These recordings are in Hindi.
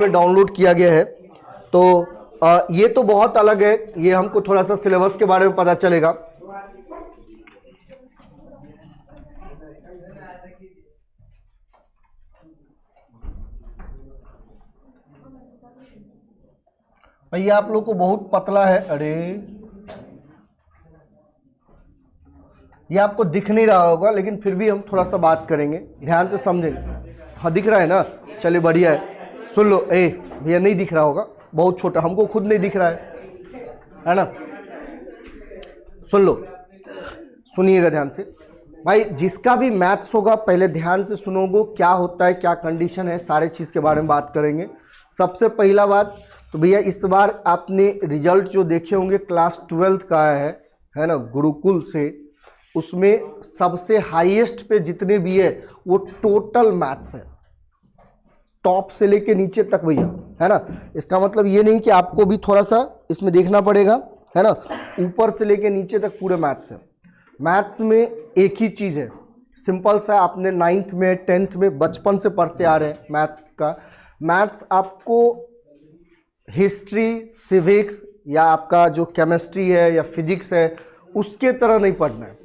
में डाउनलोड किया गया है। तो ये तो बहुत अलग है, ये हमको थोड़ा सा सिलेबस के बारे में पता चलेगा। भैया आप लोग को बहुत पतला है, अरे ये आपको दिख नहीं रहा होगा, लेकिन फिर भी हम थोड़ा सा बात करेंगे, ध्यान से समझेंगे। हाँ दिख रहा है ना, चलिए बढ़िया है। सुन लो, भैया नहीं दिख रहा होगा, बहुत छोटा, हमको खुद नहीं दिख रहा है ना। सुन लो, सुनिएगा ध्यान से भाई। जिसका भी मैथ्स होगा पहले ध्यान से सुनोगे, क्या होता है, क्या कंडीशन है, सारे चीज़ के बारे में बात करेंगे। सबसे पहला बात तो भैया इस बार आपने रिजल्ट जो देखे होंगे क्लास 12th का है ना, गुरुकुल से, उसमें सबसे हाईएस्ट पे जितने भी है वो टोटल मैथ्स है, टॉप से लेके नीचे तक भैया, है ना। इसका मतलब ये नहीं कि आपको भी थोड़ा सा इसमें देखना पड़ेगा, है ना। ऊपर से लेके नीचे तक पूरे मैथ्स है। मैथ्स में एक ही चीज़ है, सिंपल सा, आपने 9th में 10th में बचपन से पढ़ते आ रहे हैं मैथ्स का। मैथ्स आपको हिस्ट्री, सिविक्स या आपका जो केमिस्ट्री है या फिजिक्स है उसके तरह नहीं पढ़ना है।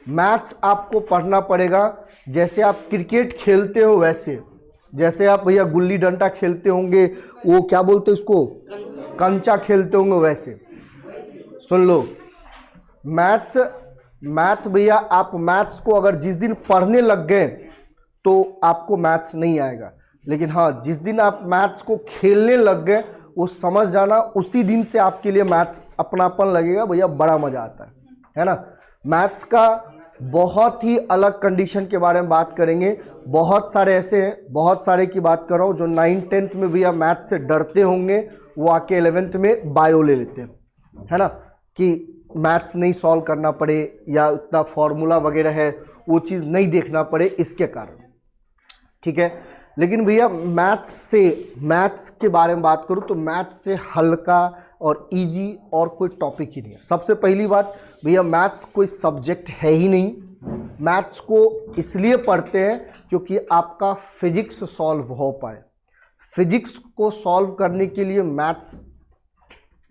मैथ्स आपको पढ़ना पड़ेगा जैसे आप क्रिकेट खेलते हो वैसे, जैसे आप भैया गुल्ली डंडा खेलते होंगे, वो क्या बोलते हैं उसको, कंचा खेलते होंगे वैसे। सुन लो, मैथ भैया, आप मैथ्स को अगर जिस दिन पढ़ने लग गए तो आपको मैथ्स नहीं आएगा, लेकिन हाँ जिस दिन आप मैथ्स को खेलने लग गए वो समझ जाना, उसी दिन से आपके लिए मैथ्स अपनापन लगेगा भैया, बड़ा मजा आता है ना। मैथ्स का बहुत ही अलग कंडीशन के बारे में बात करेंगे। बहुत सारे ऐसे हैं, बहुत सारे की बात कर रहा हूँ जो 9th 10th में भैया मैथ्स से डरते होंगे, वो आके 11th में बायो ले लेते हैं, है ना, कि मैथ्स नहीं सॉल्व करना पड़े या उतना फॉर्मूला वगैरह है वो चीज़ नहीं देखना पड़े इसके कारण, ठीक है। लेकिन भैया मैथ्स के बारे में बात करूँ तो मैथ्स से हल्का और इजी और कोई टॉपिक ही नहीं है। सबसे पहली बात भैया, मैथ्स कोई सब्जेक्ट है ही नहीं। मैथ्स को इसलिए पढ़ते हैं क्योंकि आपका फिजिक्स सॉल्व हो पाए। फिजिक्स को सॉल्व करने के लिए मैथ्स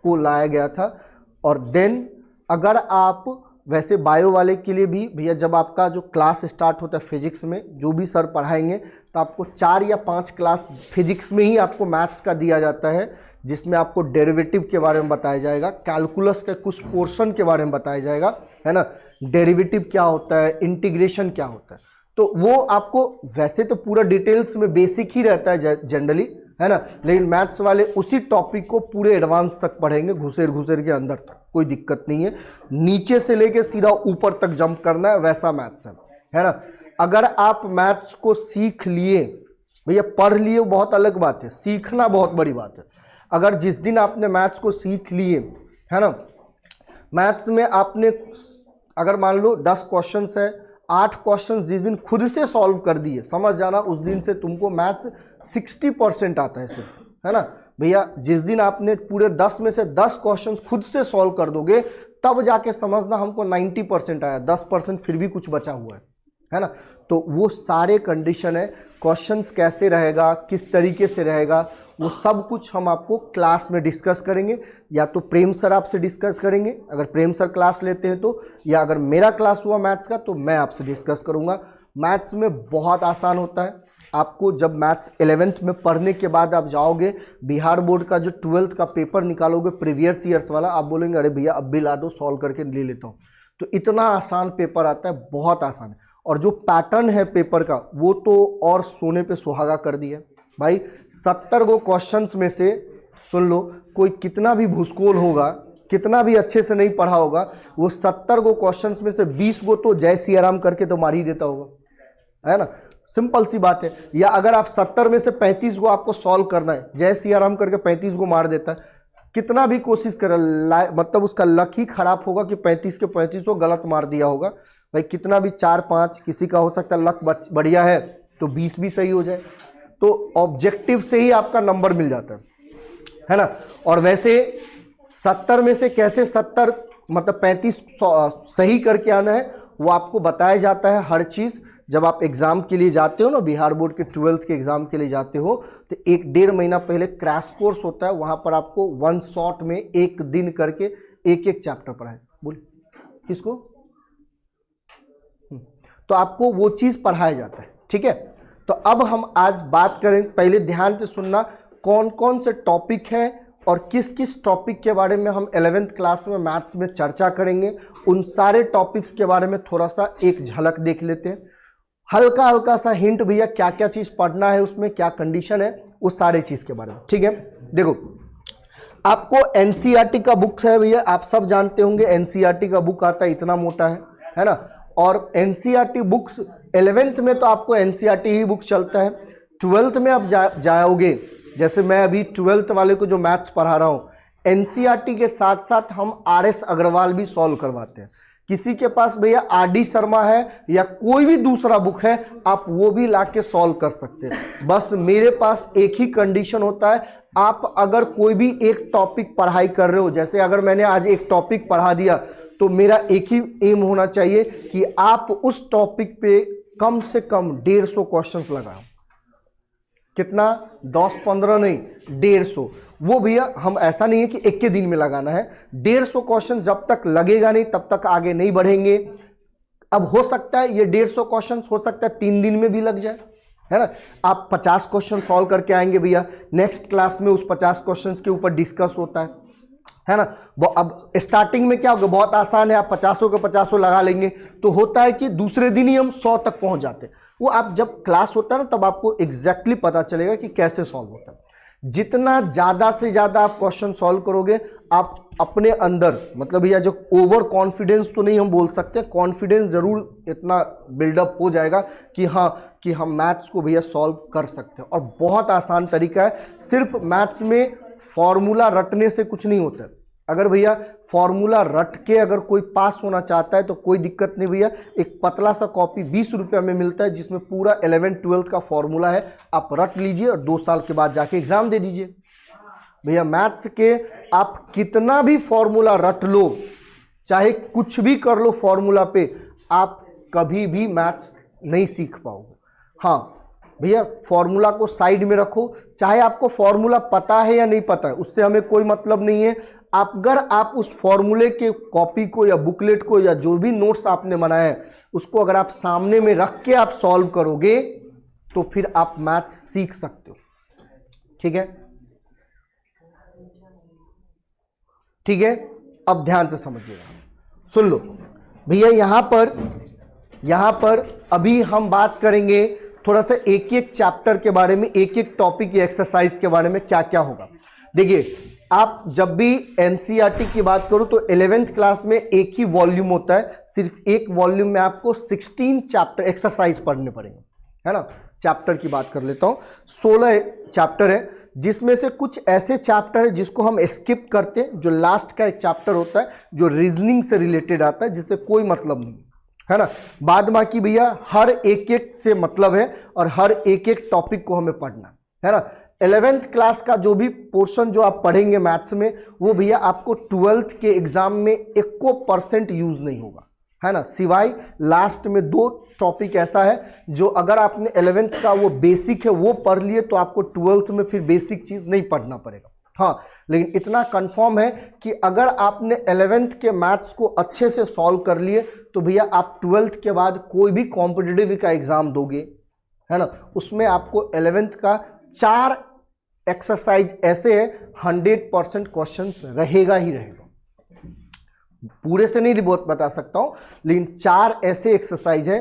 को लाया गया था। और देन अगर आप वैसे बायो वाले के लिए भी भैया, जब आपका जो क्लास स्टार्ट होता है फिजिक्स में, जो भी सर पढ़ाएंगे तो आपको 4 या 5 क्लास फिजिक्स में ही आपको मैथ्स का दिया जाता है, जिसमें आपको डेरिवेटिव के बारे में बताया जाएगा, कैलकुलस के कुछ पोर्शन के बारे में बताया जाएगा, है ना। डेरिवेटिव क्या होता है, इंटीग्रेशन क्या होता है, तो वो आपको वैसे तो पूरा डिटेल्स में बेसिक ही रहता है जनरली, है ना, लेकिन मैथ्स वाले उसी टॉपिक को पूरे एडवांस तक पढ़ेंगे, घुसेर के अंदर तक, कोई दिक्कत नहीं है। नीचे से लेके सीधा ऊपर तक जंप करना है, वैसा मैथ्स है ना। अगर आप मैथ्स को सीख लिए भैया, पढ़ लिए बहुत अलग बात है, सीखना बहुत बड़ी बात है। अगर जिस दिन आपने मैथ्स को सीख लिए, है ना, मैथ्स में आपने अगर मान लो 10 क्वेश्चंस है, 8 क्वेश्चंस जिस दिन खुद से सॉल्व कर दिए, समझ जाना उस दिन से तुमको मैथ्स 60% आता है सिर्फ, है ना भैया। जिस दिन आपने पूरे 10 में से 10 क्वेश्चंस खुद से सॉल्व कर दोगे, तब जाके समझना हमको 90% आया, 10% फिर भी कुछ बचा हुआ है ना। तो वो सारे कंडीशन है, क्वेश्चंस कैसे रहेगा, किस तरीके से रहेगा, वो सब कुछ हम आपको क्लास में डिस्कस करेंगे। या तो प्रेम सर आपसे डिस्कस करेंगे अगर प्रेम सर क्लास लेते हैं तो, या अगर मेरा क्लास हुआ मैथ्स का तो मैं आपसे डिस्कस करूंगा। मैथ्स में बहुत आसान होता है। आपको जब मैथ्स 11th में पढ़ने के बाद आप जाओगे, बिहार बोर्ड का जो 12th का पेपर निकालोगे प्रीवियस ईयर्स वाला, आप बोलेंगे अरे भैया अब भी ला दो, सॉल्व करके ले लेता हूँ। तो इतना आसान पेपर आता है, बहुत आसान है। और जो पैटर्न है पेपर का वो तो और सोने पे सुहागा कर दिया भाई। 70 गो क्वेश्चंस में से सुन लो, कोई कितना भी भूसकोल होगा, कितना भी अच्छे से नहीं पढ़ा होगा, वो 70 गो क्वेश्चंस में से 20 गो तो जय सिया राम करके तो मार ही देता होगा, है ना। सिंपल सी बात है। या अगर आप 70 में से 35 गो आपको सॉल्व करना है, जय सिया राम करके 35 गो मार देता है, कितना भी कोशिश करे, मतलब उसका लक ही खराब होगा कि 35 के 35 को गलत मार दिया होगा भाई। कितना भी 4-5 किसी का हो सकता है, लक बढ़िया है तो 20 भी सही हो जाए, तो ऑब्जेक्टिव से ही आपका नंबर मिल जाता है ना। और वैसे 70 में से कैसे 70 मतलब 35 सही करके आना है, वो आपको बताया जाता है हर चीज़। जब आप एग्जाम के लिए जाते हो ना, बिहार बोर्ड के 12th के एग्जाम के लिए जाते हो, तो 1-1.5 महीना पहले क्रैश कोर्स होता है, वहां पर आपको वन शॉट में एक दिन करके एक एक चैप्टर पढ़ाए। बोल किसको? तो आपको वो चीज पढ़ाया जाता है, ठीक है। तो अब हम आज बात करें, पहले ध्यान से सुनना, कौन कौन से टॉपिक हैं और किस किस टॉपिक के बारे में हम 11th क्लास में मैथ्स में चर्चा करेंगे। उन सारे टॉपिक्स के बारे में थोड़ा सा एक झलक देख लेते हैं, हल्का हल्का सा हिंट भैया क्या क्या चीज पढ़ना है, उसमें क्या कंडीशन है, उस सारे चीज के बारे में, ठीक है। देखो, आपको एनसीईआरटी का बुक है भैया, आप सब जानते होंगे एनसीईआरटी का बुक आता है, इतना मोटा है ना। और एनसीईआरटी बुक्स 11th में तो आपको एनसीईआरटी ही बुक चलता है। 12th में आप जाओगे, जैसे मैं अभी 12th वाले को जो मैथ्स पढ़ा रहा हूँ, एनसीईआरटी के साथ साथ हम आरएस अग्रवाल भी सॉल्व करवाते हैं। किसी के पास भैया आरडी शर्मा है या कोई भी दूसरा बुक है, आप वो भी लाके सॉल्व कर सकते हैं। बस मेरे पास एक ही कंडीशन होता है, आप अगर कोई भी एक टॉपिक पढ़ाई कर रहे हो, जैसे अगर मैंने आज एक टॉपिक पढ़ा दिया, तो मेरा एक ही एम होना चाहिए कि आप उस टॉपिक पे कम से कम 150 क्वेश्चंस लगाओ। कितना? 10-15 नहीं, 150। वो भैया हम ऐसा नहीं है कि एक के दिन में लगाना है, 150 क्वेश्चन जब तक लगेगा नहीं तब तक आगे नहीं बढ़ेंगे। अब हो सकता है ये 150 क्वेश्चन हो सकता है 3 दिन में भी लग जाए, है ना। आप 50 क्वेश्चन सॉल्व करके आएंगे भैया, नेक्स्ट क्लास में उस 50 क्वेश्चन के ऊपर डिस्कस होता है ना। अब स्टार्टिंग में क्या होगा, बहुत आसान है, आप 50 के 50 लगा लेंगे, तो होता है कि दूसरे दिन ही हम 100 तक पहुंच जाते हैं। वो आप जब क्लास होता है ना, तब आपको एग्जैक्टली पता चलेगा कि कैसे सॉल्व होता है। जितना ज्यादा से ज्यादा आप क्वेश्चन सॉल्व करोगे, आप अपने अंदर, मतलब भैया जो ओवर कॉन्फिडेंस तो नहीं हम बोल सकते, कॉन्फिडेंस जरूर इतना बिल्डअप हो जाएगा कि हाँ, कि हम मैथ्स को भैया सॉल्व कर सकते हैं। और बहुत आसान तरीका है, सिर्फ मैथ्स में फॉर्मूला रटने से कुछ नहीं होता है। अगर भैया फॉर्मूला रट के अगर कोई पास होना चाहता है तो कोई दिक्कत नहीं भैया, एक पतला सा कॉपी 20 रुपये में मिलता है, जिसमें पूरा 11th-12th का फॉर्मूला है, आप रट लीजिए और 2 साल के बाद जाके एग्जाम दे दीजिए। भैया मैथ्स के आप कितना भी फॉर्मूला रट लो, चाहे कुछ भी कर लो फॉर्मूला पे, आप कभी भी मैथ्स नहीं सीख पाओगे। हाँ भैया, फॉर्मूला को साइड में रखो, चाहे आपको फॉर्मूला पता है या नहीं पता है, उससे हमें कोई मतलब नहीं है। अगर आप उस फॉर्मूले के कॉपी को या बुकलेट को या जो भी नोट्स आपने बनाया है, उसको अगर आप सामने में रख के आप सॉल्व करोगे, तो फिर आप मैथ्स सीख सकते हो। ठीक है, ठीक है। अब ध्यान से समझिएगा, सुन लो भैया। यहां पर अभी हम बात करेंगे थोड़ा सा एक एक चैप्टर के बारे में, एक एक टॉपिक या एक्सरसाइज के बारे में क्या क्या होगा। देखिए, आप जब भी एनसीईआरटी की बात करो तो 11th क्लास में एक ही वॉल्यूम होता है, सिर्फ एक वॉल्यूम में आपको 16 चैप्टर एक्सरसाइज पढ़ने पड़ेंगे, है ना। चैप्टर की बात कर लेता हूं, 16 चैप्टर है, जिसमें से कुछ ऐसे चैप्टर है जिसको हम स्किप करते हैं, जो लास्ट का एक चैप्टर होता है जो रीजनिंग से रिलेटेड आता है, जिससे कोई मतलब नहीं, है ना। बाद बाकी भैया हर एक एक से मतलब है और हर एक एक टॉपिक को हमें पढ़ना है ना। 11th क्लास का जो भी पोर्शन जो आप पढ़ेंगे मैथ्स में, वो भैया आपको 12th के एग्जाम में 1% यूज नहीं होगा, है ना। सिवाय लास्ट में 2 टॉपिक ऐसा है जो अगर आपने 11th का वो बेसिक है वो पढ़ लिए, तो आपको 12th में फिर बेसिक चीज नहीं पढ़ना पड़ेगा। हाँ, लेकिन इतना कंफर्म है कि अगर आपने 11th के मैथ्स को अच्छे से सॉल्व कर लिए, तो भैया आप 12th के बाद कोई भी कॉम्पिटिटिव का एग्जाम दोगे, है ना, उसमें आपको 11th का 4 एक्सरसाइज ऐसे है 100% क्वेश्चंस रहेगा ही रहेगा। पूरे से नहीं बहुत बता सकता हूं, लेकिन 4 ऐसे एक्सरसाइज है,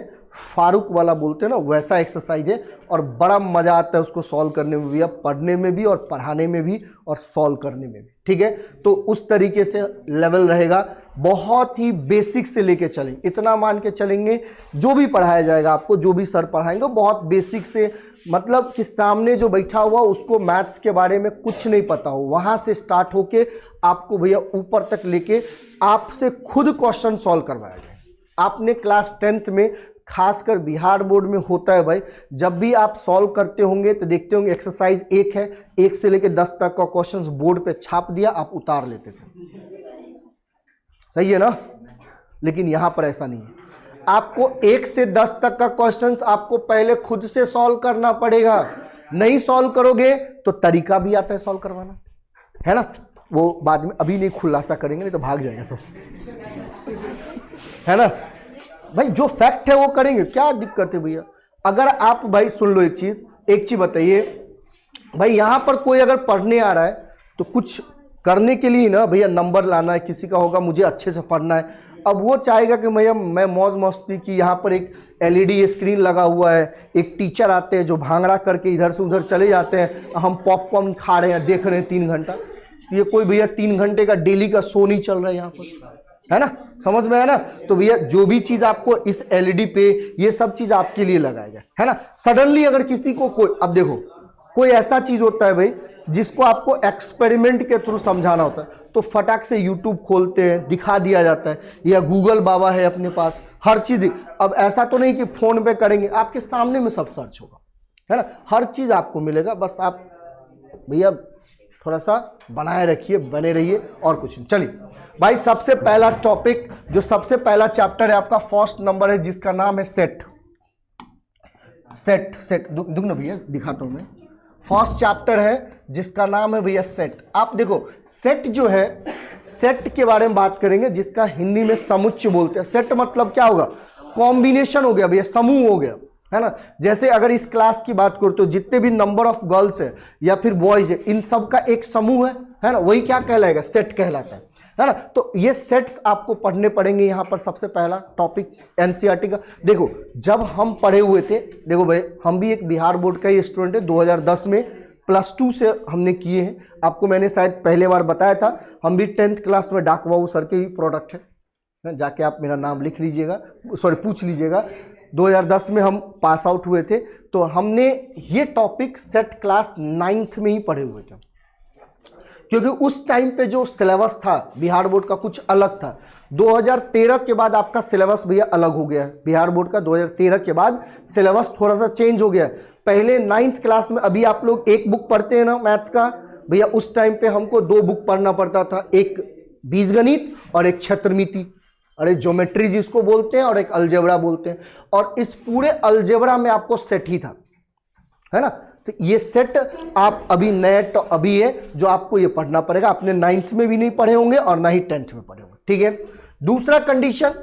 फारूक वाला बोलते हैं ना, वैसा एक्सरसाइज है, और बड़ा मजा आता है उसको सॉल्व करने में भी, अब पढ़ने में भी और पढ़ाने में भी और सॉल्व करने में भी। ठीक है, तो उस तरीके से लेवल रहेगा, बहुत ही बेसिक से लेके चलेंगे, इतना मान के चलेंगे जो भी पढ़ाया जाएगा आपको, जो भी सर पढ़ाएंगे बहुत बेसिक से, मतलब कि सामने जो बैठा हुआ उसको मैथ्स के बारे में कुछ नहीं पता हो, वहां से स्टार्ट होके आपको भैया ऊपर तक लेके आपसे खुद क्वेश्चन सॉल्व करवाया जाए। आपने क्लास 10th में, खासकर बिहार बोर्ड में होता है भाई, जब भी आप सॉल्व करते होंगे तो देखते होंगे एक्सरसाइज 1 है, 1 से लेके 10 तक का क्वेश्चंस बोर्ड पे छाप दिया, आप उतार लेते थे, सही है ना। लेकिन यहां पर ऐसा नहीं है, आपको 1 से 10 तक का क्वेश्चंस आपको पहले खुद से सॉल्व करना पड़ेगा। नहीं सॉल्व करोगे तो तरीका भी आता है सॉल्व करवाना, है ना, वो बाद में अभी नहीं खुलासा करेंगे, नहीं तो भाग जाएगा सब, है ना भाई। जो फैक्ट है वो करेंगे, क्या दिक्कत है भैया। अगर आप भाई सुन लो एक चीज बताइए भाई, यहां पर कोई अगर पढ़ने आ रहा है तो कुछ करने के लिए ना भैया नंबर लाना है, किसी का होगा मुझे अच्छे से पढ़ना है। अब वो चाहेगा कि भैया मैं मौज मस्ती की, यहाँ पर एक एलईडी स्क्रीन लगा हुआ है, एक टीचर आते हैं जो भांगड़ा करके इधर से उधर चले जाते हैं, हम पॉपकॉर्न खा रहे हैं, देख रहे हैं 3 घंटा। तो ये कोई भैया 3 घंटे का डेली का शो नहीं चल रहा है यहाँ पर, है ना, समझ में है ना। तो भैया जो भी चीज आपको इस एलईडी पे, ये सब चीज आपके लिए लगाएगा, है ना। सडनली अगर किसी को कोई, अब देखो कोई ऐसा चीज होता है भाई जिसको आपको एक्सपेरिमेंट के थ्रू समझाना होता है, तो फटाक से यूट्यूब खोलते हैं, दिखा दिया जाता है, या गूगल बाबा है अपने पास, हर चीज। अब ऐसा तो नहीं कि फोन पे करेंगे, आपके सामने में सब सर्च होगा, है ना, हर चीज आपको मिलेगा। बस आप भैया थोड़ा सा बनाए रखिए, बने रहिए, और कुछ नहीं। चलिए भाई, सबसे पहला टॉपिक, जो सबसे पहला चैप्टर है आपका, फर्स्ट नंबर है, जिसका नाम है सेट। सेट दुगना भैया दिखाता हूं मैं। फर्स्ट चैप्टर है जिसका नाम है भैया सेट। आप देखो सेट जो है, सेट के बारे में बात करेंगे, जिसका हिंदी में समुच्चय बोलते हैं। सेट मतलब क्या होगा, कॉम्बिनेशन हो गया भैया, समूह हो गया, है ना। जैसे अगर इस क्लास की बात करो तो जितने भी नंबर ऑफ गर्ल्स है या फिर बॉयज है, इन सब का एक समूह है ना, वही क्या कहलाएगा, सेट कहलाता है ना। तो ये सेट्स आपको पढ़ने पड़ेंगे। यहाँ पर सबसे पहला टॉपिक एनसीईआरटी का। देखो जब हम पढ़े हुए थे, देखो भाई हम भी एक बिहार बोर्ड का ही स्टूडेंट है, 2010 में +2 से हमने किए हैं। आपको मैंने शायद पहले बार बताया था, हम भी 10th क्लास में डाक बाबू सर के भी प्रोडक्ट है, जाके आप मेरा नाम लिख लीजिएगा, सॉरी पूछ लीजिएगा। 2010 में हम पास आउट हुए थे, तो हमने ये टॉपिक सेट क्लास 9th में ही पढ़े हुए थे, क्योंकि उस टाइम पे जो सिलेबस था बिहार बोर्ड का कुछ अलग था। 2013 के बाद आपका सिलेबस भैया अलग हो गया है, बिहार बोर्ड का 2013 के बाद सिलेबस थोड़ा सा चेंज हो गया है। पहले 9th क्लास में, अभी आप लोग एक बुक पढ़ते हैं ना मैथ्स का, भैया उस टाइम पे हमको 2 बुक पढ़ना पड़ता था, एक बीजगणित और एक क्षेत्रमिति, अरे ज्योमेट्री जिसको बोलते हैं, और एक अलजेब्रा बोलते हैं। और इस पूरे अलजेब्रा में आपको सेट ही था, है ना। तो ये सेट आप अभी नए तो अभी है जो आपको ये पढ़ना पड़ेगा। आपने 9th में भी नहीं पढ़े होंगे और ना ही 10th में पढ़े होंगे, ठीक है। दूसरा कंडीशन,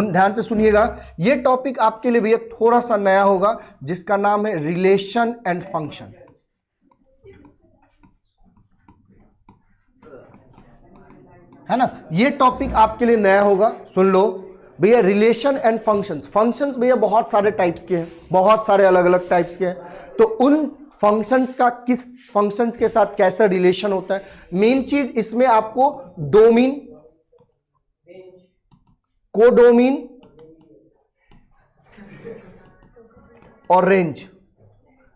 ध्यान से सुनिएगा, ये टॉपिक आपके लिए भैया थोड़ा सा नया होगा, जिसका नाम है रिलेशन एंड फंक्शन, है ना। ये टॉपिक आपके लिए नया होगा, सुन लो भैया। रिलेशन एंड फंक्शंस, फंक्शंस भैया बहुत सारे टाइप्स के हैं, बहुत सारे अलग अलग टाइप्स के हैं। तो उन फंक्शंस का किस फंक्शंस के साथ कैसा रिलेशन होता है, मेन चीज इसमें आपको डोमेन, कोडोमेन और रेंज,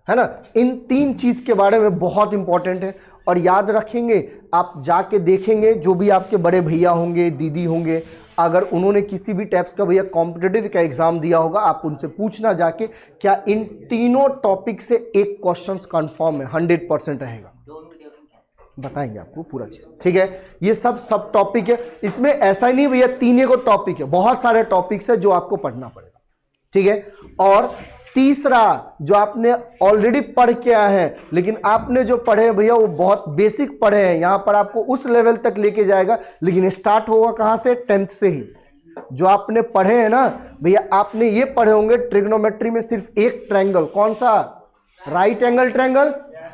है ना, इन 3 चीज के बारे में बहुत इंपॉर्टेंट है। और याद रखेंगे, आप जाके देखेंगे जो भी आपके बड़े भैया होंगे, दीदी होंगे, अगर उन्होंने किसी भी टाइप्स का भैया कॉम्पिटिटिव का एग्जाम दिया होगा, आप उनसे पूछना जाके, क्या इन तीनों टॉपिक से एक क्वेश्चन कंफर्म है, 100% रहेगा, बताएंगे आपको पूरा चीज, ठीक है। ये सब टॉपिक है, इसमें ऐसा ही नहीं भैया 3 को टॉपिक है, बहुत सारे टॉपिक्स है जो आपको पढ़ना पड़ेगा, ठीक है। और तीसरा, जो आपने ऑलरेडी पढ़ के आए हैं, लेकिन आपने जो पढ़े हैं भैया वो बहुत बेसिक पढ़े हैं, यहां पर आपको उस लेवल तक लेके जाएगा, लेकिन स्टार्ट होगा कहां से, 10th से ही। जो आपने पढ़े हैं ना भैया, आपने ये पढ़े होंगे ट्रिग्नोमेट्री में सिर्फ एक ट्रायंगल, कौन सा, राइट एंगल ट्रायंगल,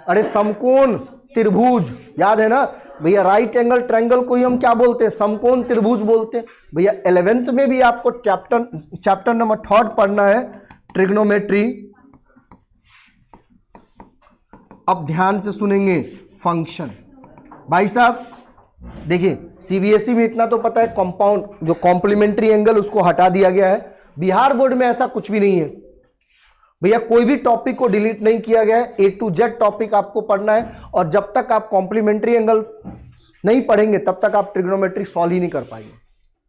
अरे समकोण त्रिभुज, याद है ना भैया। राइट एंगल ट्रायंगल को ही हम क्या बोलते हैं, समकोण त्रिभुज बोलते हैं भैया। 11th में भी आपको चैप्टर नंबर 3 पढ़ना है, ट्रिग्नोमेट्री। अब ध्यान से सुनेंगे, फंक्शन। भाई साहब देखिए, सीबीएसई में इतना तो पता है, कंपाउंड जो कॉम्प्लीमेंट्री एंगल उसको हटा दिया गया है। बिहार बोर्ड में ऐसा कुछ भी नहीं है भैया, कोई भी टॉपिक को डिलीट नहीं किया गया है, A to Z टॉपिक आपको पढ़ना है। और जब तक आप कॉम्प्लीमेंट्री एंगल नहीं पढ़ेंगे तब तक आप ट्रिग्नोमेट्री सॉल्व ही नहीं कर पाएंगे,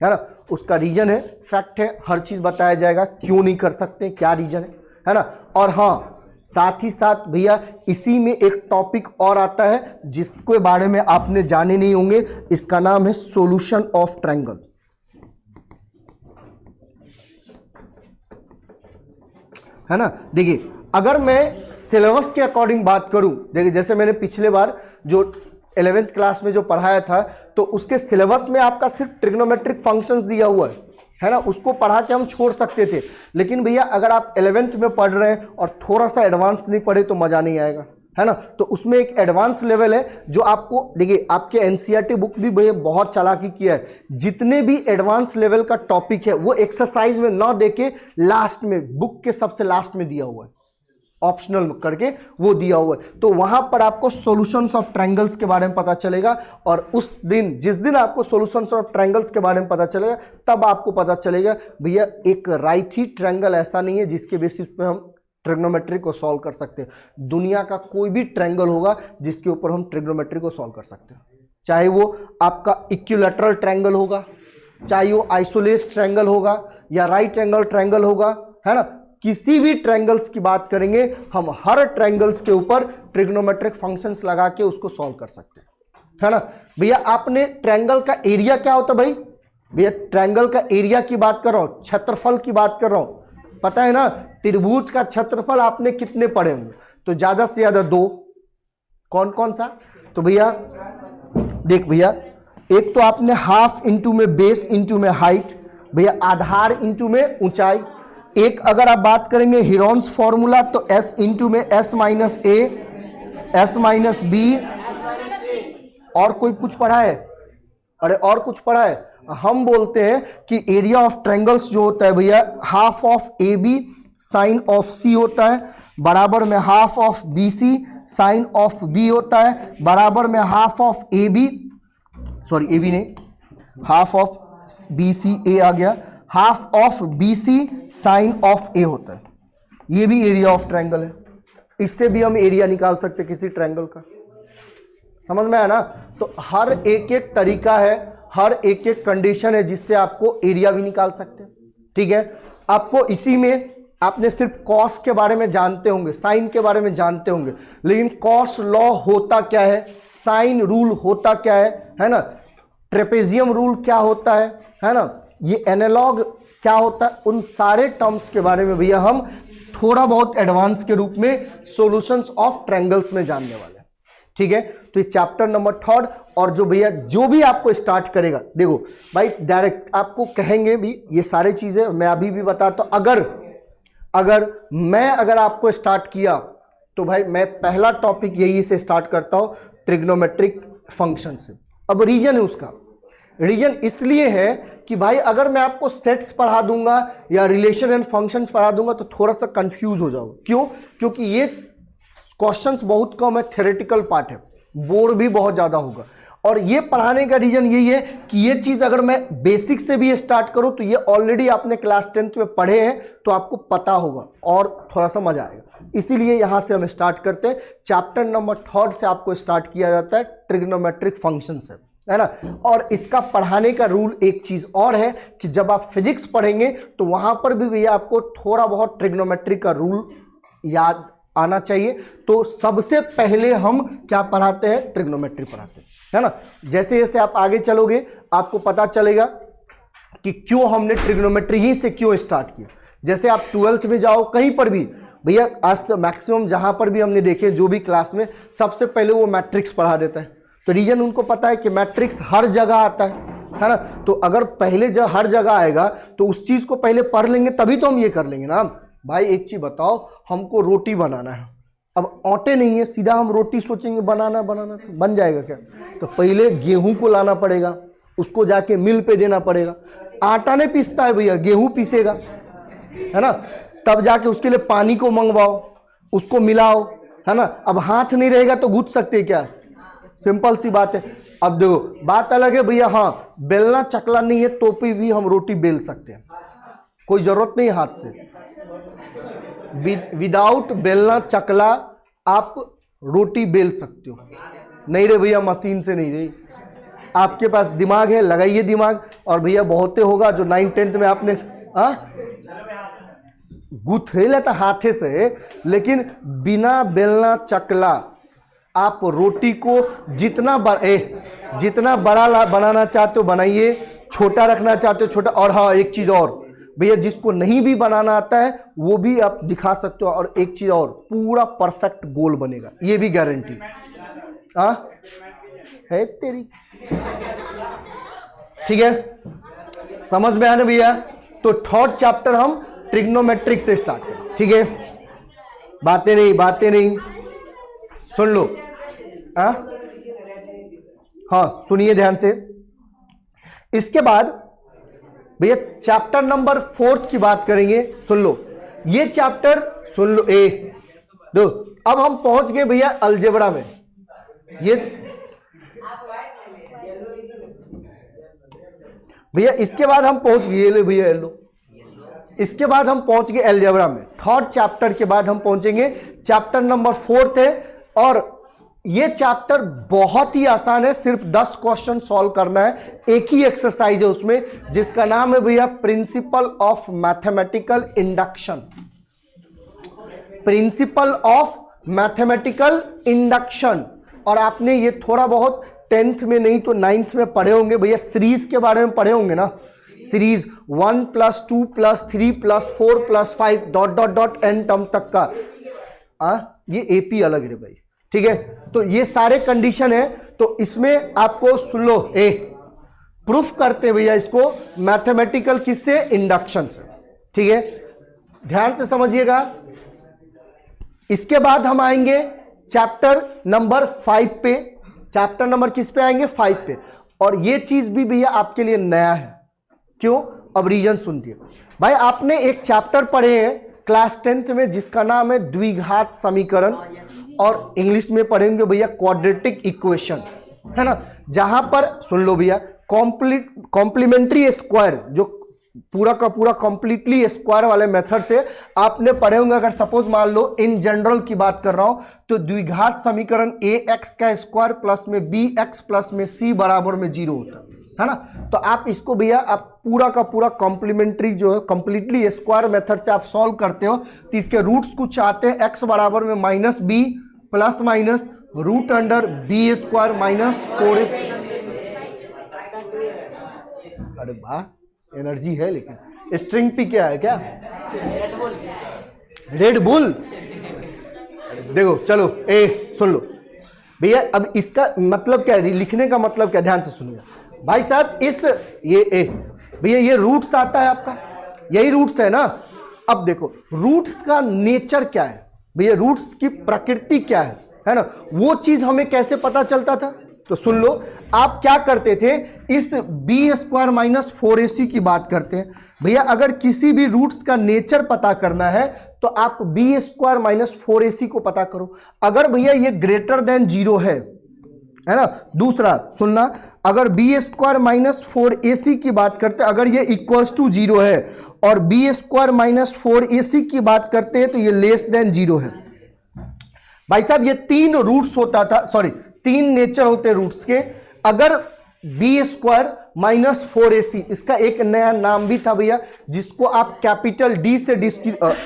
है ना। उसका रीजन है, फैक्ट है, हर चीज बताया जाएगा, क्यों नहीं कर सकते, क्या रीजन है ना। और हाँ, साथ ही साथ भैया इसी में एक टॉपिक और आता है जिसके बारे में आपने जाने नहीं होंगे, इसका नाम है सॉल्यूशन ऑफ ट्रायंगल। है ना। देखिए अगर मैं सिलेबस के अकॉर्डिंग बात करूं, देखिए जैसे मैंने पिछले बार जो 11th क्लास में जो पढ़ाया था, तो उसके सिलेबस में आपका सिर्फ ट्रिग्नोमेट्रिक फंक्शंस दिया हुआ है ना, उसको पढ़ा के हम छोड़ सकते थे। लेकिन भैया अगर आप 11th में पढ़ रहे हैं और थोड़ा सा एडवांस नहीं पढ़े तो मजा नहीं आएगा, है ना। तो उसमें एक एडवांस लेवल है जो आपको, देखिए आपके एनसीईआरटी बुक भी भैया बहुत चालाकी किया है, जितने भी एडवांस लेवल का टॉपिक है वो एक्सरसाइज में ना देके लास्ट में, बुक के सबसे लास्ट में दिया हुआ है, ऑप्शनल करके वो दिया हुआ है। तो वहां पर आपको सॉल्यूशंस ऑफ ट्रायंगल्स के बारे में पता चलेगा, और उस दिन जिस दिन आपको सॉल्यूशंस ऑफ ट्रायंगल्स के बारे में पता चलेगा तब आपको पता चलेगा भैया एक राइट ही ट्रायंगल ऐसा नहीं है जिसके बेसिस पे हम ट्रिग्नोमेट्री को सॉल्व कर सकते हैं। दुनिया का कोई भी ट्रायंगल होगा जिसके ऊपर हम ट्रिग्नोमेट्री को सॉल्व कर सकते हैं, चाहे वो आपका इक्विलैटरल ट्रायंगल होगा, चाहे वो आइसोलेस ट्रायंगल होगा या राइट एंगल ट्रायंगल होगा, है ना। किसी भी ट्रायंगल्स की बात करेंगे हम, हर ट्रायंगल्स के ऊपर ट्रिग्नोमेट्रिक फंक्शंस लगा के उसको सॉल्व कर सकते हैं, है ना। भैया आपने ट्रायंगल का एरिया क्या होता है भाई, भैया ट्रायंगल का एरिया की बात कर रहा हूं, क्षेत्रफल की बात कर रहा हूं, पता है ना। त्रिभुज का क्षेत्रफल आपने कितने पढ़े होंगे, तो ज्यादा से ज्यादा 2, कौन कौन सा, तो भैया देख भैया, एक तो आपने हाफ इंटू में बेस इंटू में हाइट, भैया आधार इंटू में ऊंचाई। एक अगर आप बात करेंगे हिरोन्स फॉर्मूला तो s इंटू में s माइनस ए, s माइनस बी, और कोई कुछ पढ़ा है, अरे और कुछ पढ़ा है। हम बोलते हैं कि एरिया ऑफ ट्रायंगल्स जो होता है भैया, half of A B sine of C होता है, बराबर में half of B C sine of B होता है, बराबर में half of A B, sorry A B नहीं, half of B C A आ गया, half of B C sine of A होता है। ये भी एरिया ऑफ ट्रायंगल है, इससे भी हम एरिया निकाल सकते हैं किसी ट्रायंगल का, समझ में आया ना। तो हर एक एक तरीका है, हर एक एक कंडीशन है जिससे आपको एरिया भी निकाल सकते हैं, ठीक है। आपको इसी में आपने सिर्फ कॉस के बारे में जानते होंगे, साइन के बारे में जानते होंगे, लेकिन कॉस लॉ होता क्या है, साइन रूल होता क्या है ना, ट्रेपेजियम रूल क्या होता है ना, ये एनालॉग क्या होता है, उन सारे टर्म्स के बारे में भैया हम थोड़ा बहुत एडवांस के रूप में सॉल्यूशंस ऑफ ट्रायंगल्स में जानने वाले हैं, ठीक है। तो ये चैप्टर नंबर 3, और जो भैया जो भी आपको स्टार्ट करेगा, देखो भाई डायरेक्ट आपको कहेंगे भी ये सारी चीजें मैं अभी भी बताता हूं। अगर आपको स्टार्ट किया तो भाई मैं पहला टॉपिक यही से स्टार्ट करता हूं, ट्रिग्नोमेट्रिक फंक्शन से। अब रीजन है उसका, रीजन इसलिए है कि भाई अगर मैं आपको सेट्स पढ़ा दूंगा या रिलेशन एंड फंक्शंस पढ़ा दूंगा तो थोड़ा सा कंफ्यूज हो जाओगे। क्यों? क्योंकि ये क्वेश्चंस बहुत कम है, थ्योरेटिकल पार्ट है, बोर भी बहुत ज्यादा होगा। और ये पढ़ाने का रीजन यही है कि ये चीज अगर मैं बेसिक से भी स्टार्ट करूं तो ये ऑलरेडी आपने क्लास 10th में पढ़े हैं तो आपको पता होगा और थोड़ा सा मजा आएगा। इसीलिए यहां से हम स्टार्ट करते हैं। चैप्टर नंबर 3 से आपको स्टार्ट किया जाता है, ट्रिग्नोमेट्रिक फंक्शन से, है ना। और इसका पढ़ाने का रूल एक चीज और है कि जब आप फिजिक्स पढ़ेंगे तो वहां पर भी भैया आपको थोड़ा बहुत ट्रिग्नोमेट्री का रूल याद आना चाहिए। तो सबसे पहले हम क्या पढ़ाते हैं? ट्रिग्नोमेट्री पढ़ाते हैं, है ना। जैसे जैसे आप आगे चलोगे आपको पता चलेगा कि क्यों हमने ट्रिग्नोमेट्री ही से क्यों स्टार्ट किया। जैसे आप 12th में जाओ कहीं पर भी भैया, आज तो मैक्सिमम जहां पर भी हमने देखे जो भी क्लास में, सबसे पहले वो मैट्रिक्स पढ़ा देता है। तो रीजन उनको पता है कि मैट्रिक्स हर जगह आता है ना। तो अगर पहले जब हर जगह आएगा तो उस चीज को पहले पढ़ लेंगे तभी तो हम ये कर लेंगे ना। भाई एक चीज बताओ, हमको रोटी बनाना है, अब आटे नहीं है, सीधा हम रोटी सोचेंगे बनाना तो बन जाएगा क्या? तो पहले गेहूं को लाना पड़ेगा, उसको जाके मिल पे देना पड़ेगा। आटा नहीं पीसता है भैया, गेहूं पीसेगा, है ना। तब जाके उसके लिए पानी को मंगवाओ, उसको मिलाओ, है ना। अब हाथ नहीं रहेगा तो गूंथ सकते क्या? सिंपल सी बात है। अब देखो बात अलग है भैया, हाँ बेलना चकला नहीं है तो भी हम रोटी बेल सकते हैं, कोई जरूरत नहीं हाथ से। विदाउट बेलना चकला आप रोटी बेल सकते हो। नहीं रे भैया मशीन से नहीं रे, आपके पास दिमाग है, लगाइए दिमाग। और भैया बहुते होगा जो 9th-10th में आपने गुथे लेता हाथे से, लेकिन बिना बेलना चकला आप रोटी को जितना बड़ा बनाना चाहते हो बनाइए, छोटा रखना चाहते हो छोटा। और हाँ एक चीज और, भैया जिसको नहीं भी बनाना आता है वो भी आप दिखा सकते हो, और एक चीज और, पूरा परफेक्ट गोल बनेगा, ये भी गारंटी है तेरी। ठीक है, समझ में आने भैया। तो थर्ड चैप्टर हम ट्रिग्नोमेट्रिक से स्टार्ट करें। ठीक है, बातें नहीं सुन लो। हाँ सुनिए ध्यान से। इसके बाद भैया चैप्टर नंबर 4 की बात करेंगे। सुन लो ये चैप्टर, सुन लो ए दो। अब हम पहुंच गए भैया अलजेब्रा में। ये भैया इसके बाद हम पहुंच गए, ले भैया लो, इसके बाद हम पहुंच गए अलजेब्रा में। थर्ड चैप्टर के बाद हम पहुंचेंगे चैप्टर नंबर 4 है, और ये चैप्टर बहुत ही आसान है, सिर्फ 10 क्वेश्चन सॉल्व करना है, एक ही एक्सरसाइज है उसमें, जिसका नाम है भैया principle of mathematical induction. Principle of mathematical induction. और आपने ये थोड़ा बहुत 10th में नहीं तो 9th में पढ़े होंगे भैया, सीरीज के बारे में पढ़े होंगे ना, सीरीज 1 + 2 + 3 + 4 + 5 ... n टर्म तक का। ये एपी अलग है भाई। ठीक है, तो ये सारे कंडीशन है, तो इसमें आपको सुन लो, प्रूफ करते भैया इसको मैथमेटिकल किससे, इंडक्शन से। ठीक है, ध्यान से समझिएगा। इसके बाद हम आएंगे चैप्टर नंबर 5 पे। चैप्टर नंबर किस पे आएंगे, 5 पे। और ये चीज भी भैया आपके लिए नया है। क्यों, अब रीजन सुनिए भाई। आपने एक चैप्टर पढ़े हैं क्लास 10th में जिसका नाम है द्विघात समीकरण, और इंग्लिश में पढ़ेंगे भैया क्वाड्रेटिक इक्वेशन, है ना। जहां पर सुन लो भैया कॉम्प्लीमेंट्री स्क्वायर, जो पूरा का पूरा कंप्लीटली स्क्वायर वाले मेथड से आपने पढ़े होंगे। अगर सपोज मान लो इन जनरल की बात कर रहा हूं, तो द्विघात समीकरण ax² प्लस में bx प्लस में c बराबर में 0 होता है ना। तो आप इसको भैया आप पूरा का पूरा कॉम्प्लीमेंट्री जो है कंप्लीटली स्क्वायर मेथड से आप सॉल्व करते हो, तो इसके रूट्स कुछ आते हैं, x बराबर में -b plus minus √b² -4ac। अरे वाह, एनर्जी है। लेकिन स्ट्रिंग पी क्या है, क्या रेड बुल। देखो चलो सुन लो भैया, अब इसका मतलब क्या है, लिखने का मतलब क्या, ध्यान से सुनिए भाई साहब। ये भैया ये रूट्स आता है आपका, यही रूट्स है ना। अब देखो रूट्स का नेचर क्या है भैया, रूट्स की प्रकृति क्या है ना, वो चीज हमें कैसे पता चलता था। तो सुन लो, आप क्या करते थे, इस b² - 4ac की बात करते हैं भैया। अगर किसी भी रूट्स का नेचर पता करना है तो आप b² - 4ac को पता करो। अगर भैया ये ग्रेटर देन 0 है ना। दूसरा सुनना, अगर b² - 4ac की बात करते हैं, अगर ये इक्वल्स टू 0 है, और b² - 4ac की बात करते हैं तो ये लेस देन 0 है। भाई साहब ये 3 रूट्स होता था, सॉरी 3 नेचर होते रूट्स के। अगर b² - 4ac, इसका एक नया नाम भी था भैया, जिसको आप कैपिटल D से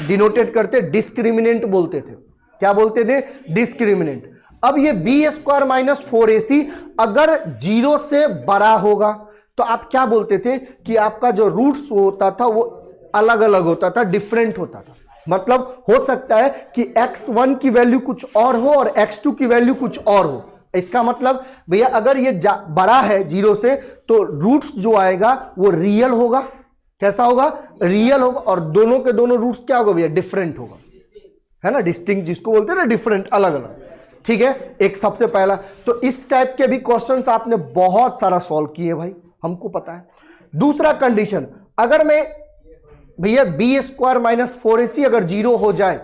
डिनोटेट करते, डिस्क्रिमिनेंट बोलते थे। क्या बोलते थे, डिस्क्रिमिनेंट। अब ये b² - 4ac अगर 0 से बड़ा होगा तो आप क्या बोलते थे कि आपका जो रूट्स होता था वो अलग अलग होता था, डिफरेंट होता था। मतलब हो सकता है कि x1 की वैल्यू कुछ और हो और x2 की वैल्यू कुछ और हो। इसका मतलब भैया अगर ये बड़ा है 0 से, तो रूट्स जो आएगा वो रियल होगा। कैसा होगा, रियल होगा। और दोनों के दोनों रूट्स क्या होगा भैया, डिफरेंट होगा, है ना। डिस्टिंक्ट जिसको बोलते हैं ना, डिफरेंट, अलग अलग। ठीक है, एक सबसे पहला। तो इस टाइप के भी क्वेश्चंस आपने बहुत सारा सॉल्व किए भाई, हमको पता है। दूसरा कंडीशन, अगर मैं भैया b² - 4ac अगर 0 हो जाए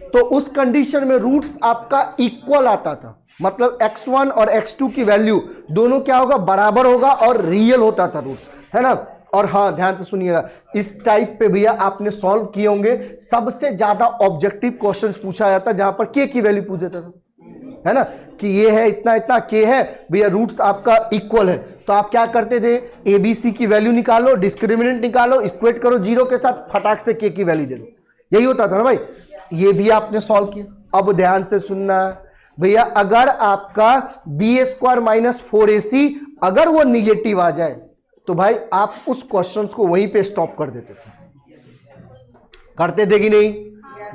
तो उस कंडीशन में रूट्स आपका इक्वल आता था। मतलब x1 और x2 की वैल्यू दोनों क्या होगा, बराबर होगा और रियल होता था रूट्स, है ना। और हाँ ध्यान से सुनिएगा, इस टाइप पे भैया आपने सॉल्व किए होंगे। सबसे ज्यादा ऑब्जेक्टिव क्वेश्चंस पूछा जाता जहां पर k की वैल्यू पूछ देता था, है ना, कि ये है इतना इतना, k है भैया, रूट्स आपका इक्वल है। तो आप क्या करते थे, ABC की वैल्यू निकालो, डिस्क्रिमिनेंट निकालो, इक्वेट करो 0 के साथ, फटाक से k की वैल्यू दे दो। यही होता था ना भाई, ये भी आपने सॉल्व किया। अब ध्यान से सुनना भैया, अगर आपका b² - 4ac अगर वो निगेटिव आ जाए तो भाई आप उस क्वेश्चन को वहीं पे स्टॉप कर देते थे। करते थे कि नहीं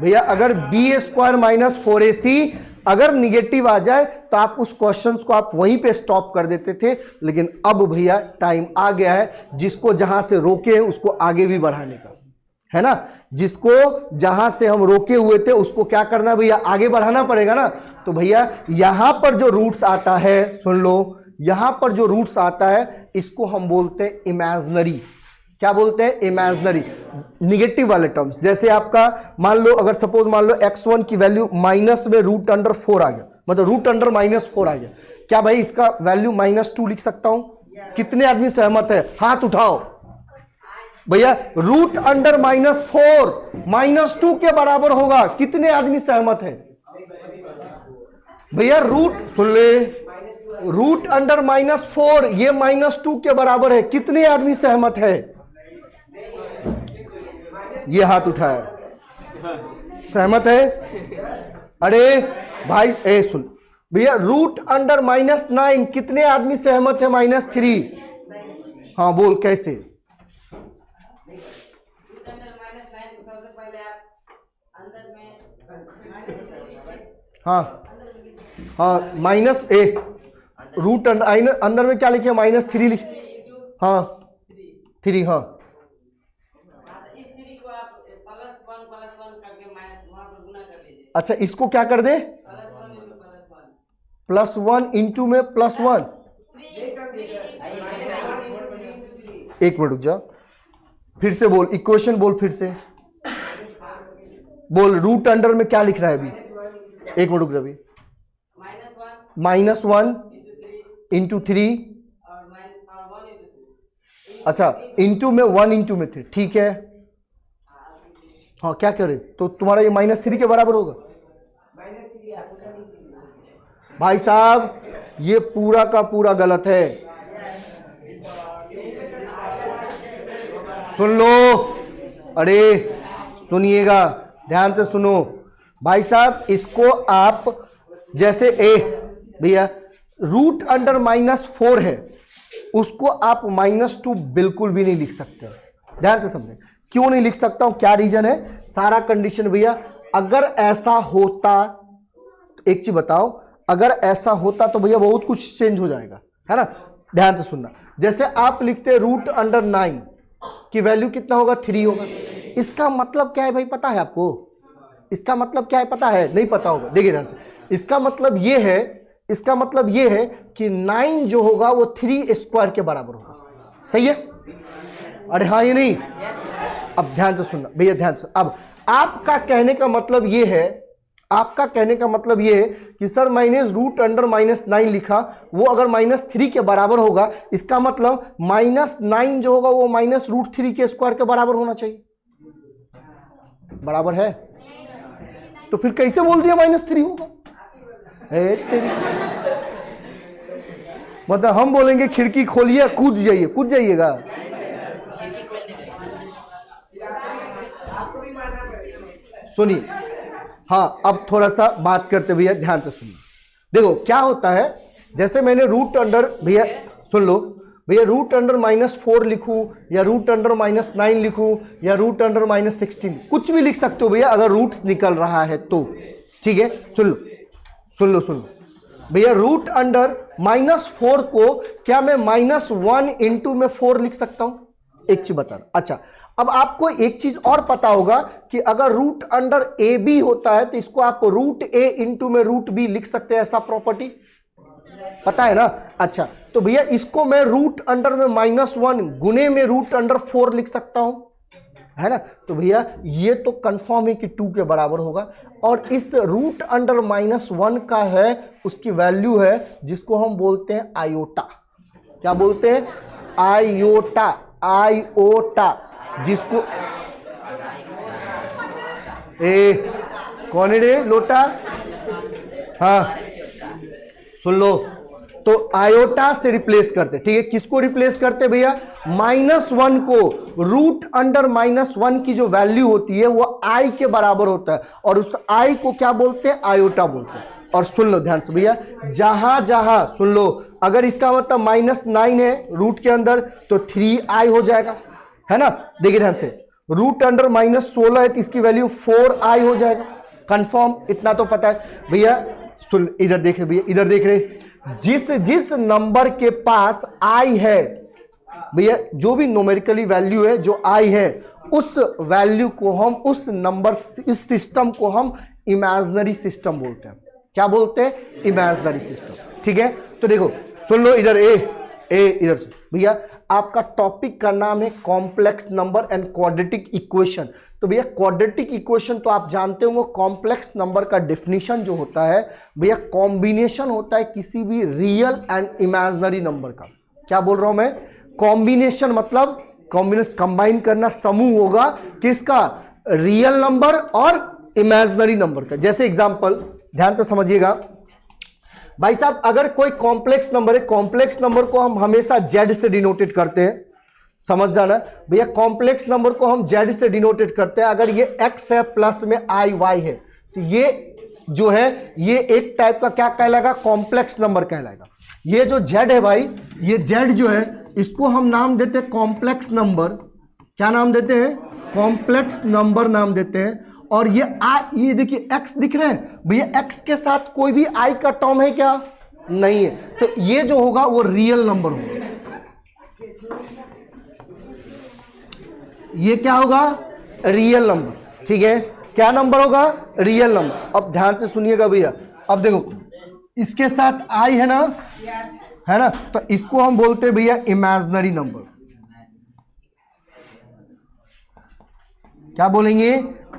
भैया? अगर बी स्क्वायर माइनस 4ac अगर निगेटिव आ जाए तो आप उस क्वेश्चन को आप वहीं पे स्टॉप कर देते थे, लेकिन अब भैया टाइम आ गया है जिसको जहां से रोके हैं उसको आगे भी बढ़ाने का, है ना? जिसको जहां से हम रोके हुए थे उसको क्या करना भैया? आगे बढ़ाना पड़ेगा ना। तो भैया यहां पर जो रूट्स आता है, सुन लो, यहां पर जो रूट्स आता है इसको हम बोलते हैं इमेजिनरी। क्या बोलते हैं? इमेजिनरी, निगेटिव वाले टर्म्स। जैसे आपका मान लो, अगर सपोज मान लो x1 की वैल्यू माइनस में √4 आ गया, मतलब √-4 आ गया, क्या भाई इसका वैल्यू -2 लिख सकता हूं? कितने आदमी सहमत है? हाथ उठाओ भैया। √-4 -2 के बराबर होगा, कितने आदमी सहमत है भैया? सुन ले, √-4 ये -2 के बराबर है, कितने आदमी सहमत है? ये हाथ उठाया, सहमत है? अरे भाई सुन भैया, √9 कितने आदमी सहमत है? -3। हाँ बोल, कैसे? हाँ हाँ, अंदर में क्या लिखे? -3 लिखे। हाँ 3, हाँ अच्छा, इसको क्या कर दे? +1 इंटू में +1। एक मिनट रुक जा, फिर से बोल, इक्वेशन बोल, फिर से बोल। रूट अंडर में क्या लिख रहा है अभी? एक मिनट रुक जा अभी। -1 इंटू 3, अच्छा इंटू में 1 इंटू में 3, ठीक है। हाँ क्या करे? तो तुम्हारा ये -3 के बराबर होगा भाई साहब, ये पूरा का पूरा गलत है। सुन लो, अरे सुनिएगा, ध्यान से सुनो भाई साहब। इसको आप जैसे भैया √-4 है, उसको आप -2 बिल्कुल भी नहीं लिख सकते। ध्यान से समझे, क्यों नहीं लिख सकता हूं, क्या रीजन है? सारा कंडीशन भैया, अगर ऐसा होता, एक चीज बताओ, अगर ऐसा होता तो भैया बहुत कुछ चेंज हो जाएगा, है ना? ध्यान से सुनना, जैसे आप लिखते √9 की वैल्यू कितना होगा? 3 होगा। इसका मतलब क्या है भाई, पता है आपको? इसका मतलब क्या है पता है? नहीं पता होगा, देखिए ध्यान से। इसका मतलब ये है, इसका मतलब ये है कि 9 जो होगा वो 3 स्क्वायर के बराबर होगा। सही है? अरे हाँ ये नहीं, अब ध्यान से सुनना भैया, ध्यान से। अब आपका कहने का मतलब ये है, आपका कहने का मतलब ये है कि सर मैंने √9 लिखा, वो अगर -3 के बराबर होगा, इसका मतलब -9 जो होगा वो -√3 के स्क्वायर के बराबर होना चाहिए। बराबर है? तो फिर कैसे बोल दिया -3 होगा? तेरी मतलब हम बोलेंगे खिड़की खोलिए, कूद जाइए, कूद जाइएगा। सुनिए, हाँ अब थोड़ा सा बात करते भैया, ध्यान से सुनिए। देखो क्या होता है, जैसे मैंने भैया सुन लो भैया, √-4 लिखूं या √-9 लिखूं या √-16, कुछ भी लिख सकते हो भैया, अगर रूट्स निकल रहा है तो। ठीक है, सुन लो सुन लो सुन लो भैया, √-4 को क्या मैं -1 इंटू में 4 लिख सकता हूं? एक चीज बता। अच्छा, अब आपको एक चीज और पता होगा कि अगर √AB होता है तो इसको आप √A इंटू में √B लिख सकते हैं, ऐसा प्रॉपर्टी पता है ना? अच्छा, तो भैया इसको मैं √1 गुने में √4 लिख सकता हूं, है ना? तो भैया ये तो कंफर्म है कि 2 के बराबर होगा। और इस √-1 का है, उसकी वैल्यू है जिसको हम बोलते हैं आयोटा। क्या बोलते हैं? आयोटा। आयोटा, जिसको कौन है रे लोटा? हाँ सुन लो, तो आयोटा से रिप्लेस करते। ठीक है, किसको रिप्लेस करते भैया? -1 को। √-1 की जो वैल्यू होती है वो आई के बराबर होता है, और उस आई को क्या बोलते हैं? आयोटा बोलते हैं। और सुन लो ध्यान से भैया, जहां जहां सुन लो, अगर इसका मतलब -9 है रूट के अंदर तो 3i हो जाएगा, है ना? देखिए ध्यान से, रूट अंडर -16 है तो इसकी वैल्यू 4i हो जाएगा, कंफर्म, इतना तो पता है भैया। सुन, इधर देख रहे भैया, इधर देख रहे, जिस जिस नंबर के पास i है भैया, जो भी न्यूमेरिकली वैल्यू है जो i है, उस वैल्यू को हम, उस नंबर, इस सिस्टम को हम इमेजिनरी सिस्टम बोलते हैं। क्या बोलते हैं? Imaginary system. ठीक है, तो देखो सुन लो इधर, ए इधर से भैया, आपका टॉपिक का नाम है complex number and quadratic equation. तो भैया क्वाड्रेटिक इक्वेशन तो आप जानते हो, कॉम्प्लेक्स नंबर का डेफिनेशन जो होता है भैया, कॉम्बिनेशन होता है किसी भी रियल एंड इमेजिनरी नंबर का। क्या बोल रहा हूं मैं? कॉम्बिनेशन मतलब कंबाइन करना, समूह होगा किसका? रियल नंबर और इमेजिनरी नंबर का। जैसे एग्जांपल ध्यान से समझिएगा भाई साहब, अगर कोई कॉम्प्लेक्स नंबर है, कॉम्प्लेक्स नंबर को हम हमेशा जेड से डिनोटेट करते हैं, समझ जाना भैया, कॉम्प्लेक्स नंबर को हम जेड से डिनोटेट करते हैं। अगर ये एक्स है प्लस में आई वाई है, तो ये जो है ये एक टाइप का क्या कहलाएगा? कॉम्प्लेक्स नंबर कहलाएगा। ये जो जेड है भाई, ये जेड जो है इसको हम नाम देते हैं कॉम्प्लेक्स नंबर। क्या नाम देते हैं? कॉम्प्लेक्स नंबर नाम देते हैं। और ये देखिए एक्स दिख रहे हैं भैया, एक्स के साथ कोई भी आई का टर्म है क्या? नहीं है, तो ये जो होगा वो रियल नंबर होगा। ये क्या होगा? Real number. ठीक है, क्या नंबर होगा? Real number. अब ध्यान से सुनिएगा भैया, अब देखो इसके साथ आई है ना, है ना, तो इसको हम बोलते हैं भैया इमेजिनरी नंबर। क्या बोलेंगे?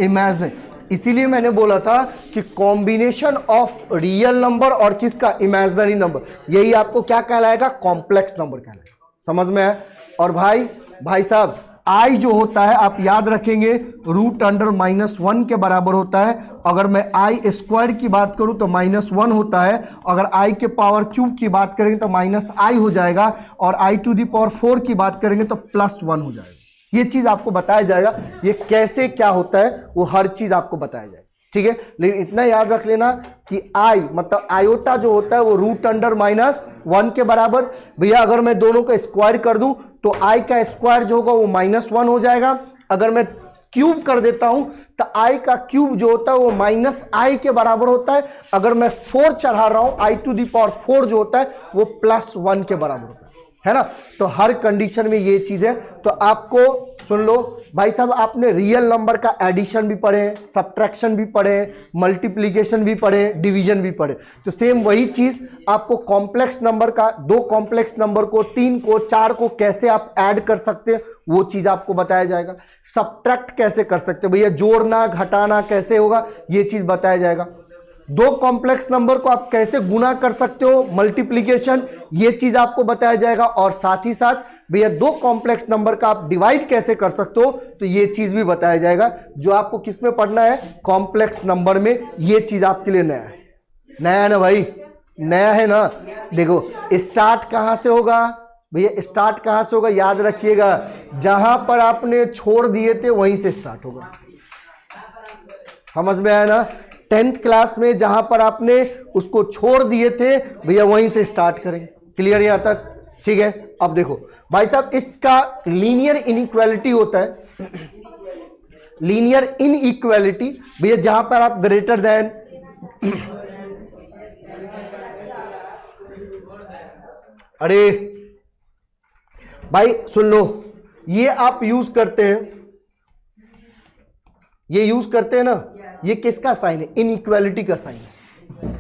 इमेजिनरी। इसीलिए मैंने बोला था कि कॉम्बिनेशन ऑफ रियल नंबर और किसका? इमेजिनरी नंबर, यही आपको क्या कहलाएगा? कॉम्प्लेक्स नंबर कहलाएगा। समझ में है? और भाई साहब, आई जो होता है आप याद रखेंगे, रूट अंडर -1 के बराबर होता है। अगर मैं आई स्क्वायर की बात करूं तो -1 होता है। अगर आई के पावर क्यूब की बात करेंगे तो -i हो जाएगा, और आई टू दी पावर 4 की बात करेंगे तो +1 हो जाएगा। ये चीज आपको बताया जाएगा, ये कैसे क्या होता है वो हर चीज आपको बताया जाएगा। ठीक है, लेकिन इतना याद रख लेना कि आई मतलब आयोटा जो होता है वो रूट अंडर -1 के बराबर। भैया अगर मैं दोनों का स्क्वायर कर दूं तो आई का स्क्वायर जो होगा वो -1 हो जाएगा। अगर मैं क्यूब कर देता हूं तो आई का क्यूब जो होता है वो -i के बराबर होता है। अगर मैं 4 चढ़ा रहा हूं, आई टू दी पावर 4 जो होता है वो +1 के बराबर होता है ना। तो हर कंडीशन में ये चीज है। तो आपको सुन लो भाई साहब, आपने रियल नंबर का एडिशन भी पढ़े, सब्ट्रैक्शन भी पढ़े, मल्टीप्लीकेशन भी पढ़े, डिवीजन भी पढ़े। तो सेम वही चीज आपको कॉम्प्लेक्स नंबर का, 2 कॉम्प्लेक्स नंबर को, 3 को, 4 को कैसे आप ऐड कर सकते हैं वो चीज आपको बताया जाएगा। सब्ट्रैक्ट कैसे कर सकते हो भैया, जोड़ना घटाना कैसे होगा ये चीज बताया जाएगा। 2 कॉम्प्लेक्स नंबर को आप कैसे गुना कर सकते हो, मल्टीप्लीकेशन, ये चीज आपको बताया जाएगा। और साथ ही साथ भैया 2 कॉम्प्लेक्स नंबर का आप डिवाइड कैसे कर सकते हो तो ये चीज भी बताया जाएगा। जो आपको किस में पढ़ना है? कॉम्प्लेक्स नंबर में। ये चीज आपके लिए नया है। नया है ना भाई? नया है ना। देखो स्टार्ट कहां से होगा भैया? स्टार्ट कहां से होगा याद रखिएगा, जहां पर आपने छोड़ दिए थे वहीं से स्टार्ट होगा। समझ में आया ना? 10th क्लास में जहां पर आपने उसको छोड़ दिए थे भैया वहीं से स्टार्ट करेंगे। क्लियर यहां तक? ठीक है। अब देखो भाई साहब, इसका लीनियर इनइक्वालिटी होता है। लीनियर इनइक्वालिटी भैया जहां पर आप ग्रेटर देन अरे भाई सुन लो, ये आप यूज करते हैं, ये यूज करते हैं ना, ये किसका साइन है? इनइक्वालिटी का साइन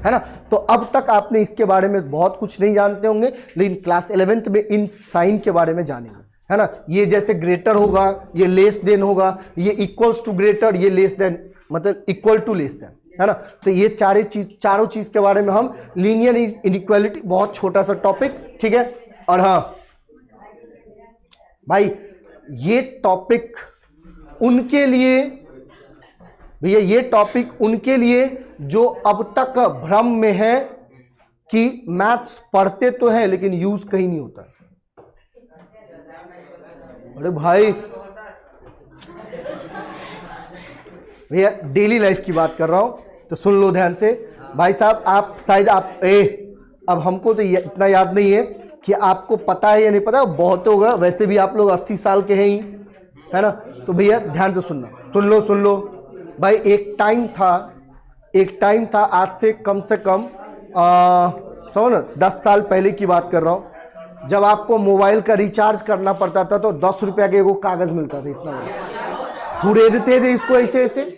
है ना। तो अब तक आपने इसके बारे में बहुत कुछ नहीं जानते होंगे, लेकिन क्लास 11th में इन साइन के बारे में जानेंगे, है ना। ये जैसे ग्रेटर होगा, ये लेस देन होगा, ये इक्वल्स टू ग्रेटर, ये लेस देन मतलब इक्वल टू लेस देन, है ना। तो ये चारों चीज के बारे में हम, लीनियर इनइक्वालिटी बहुत छोटा सा टॉपिक, ठीक है। और हाँ भाई, ये टॉपिक उनके लिए भैया, ये टॉपिक उनके लिए जो अब तक भ्रम में है कि मैथ्स पढ़ते तो हैं लेकिन यूज कहीं नहीं होता। अरे भाई भैया, डेली लाइफ की बात कर रहा हूं तो सुन लो ध्यान से। भाई साहब, आप शायद अब हमको तो इतना याद नहीं है कि आपको पता है या नहीं पता, बहुत होगा। वैसे भी आप लोग 80 साल के हैं ही, है ना। तो भैया ध्यान से सुनना, सुन लो भाई। एक टाइम था आज से कम सुनो ना 10 साल पहले की बात कर रहा हूं, जब आपको मोबाइल का रिचार्ज करना पड़ता था तो 10 रुपया के एगो कागज मिलता था, इतना बड़ा खरीदते थे इसको ऐसे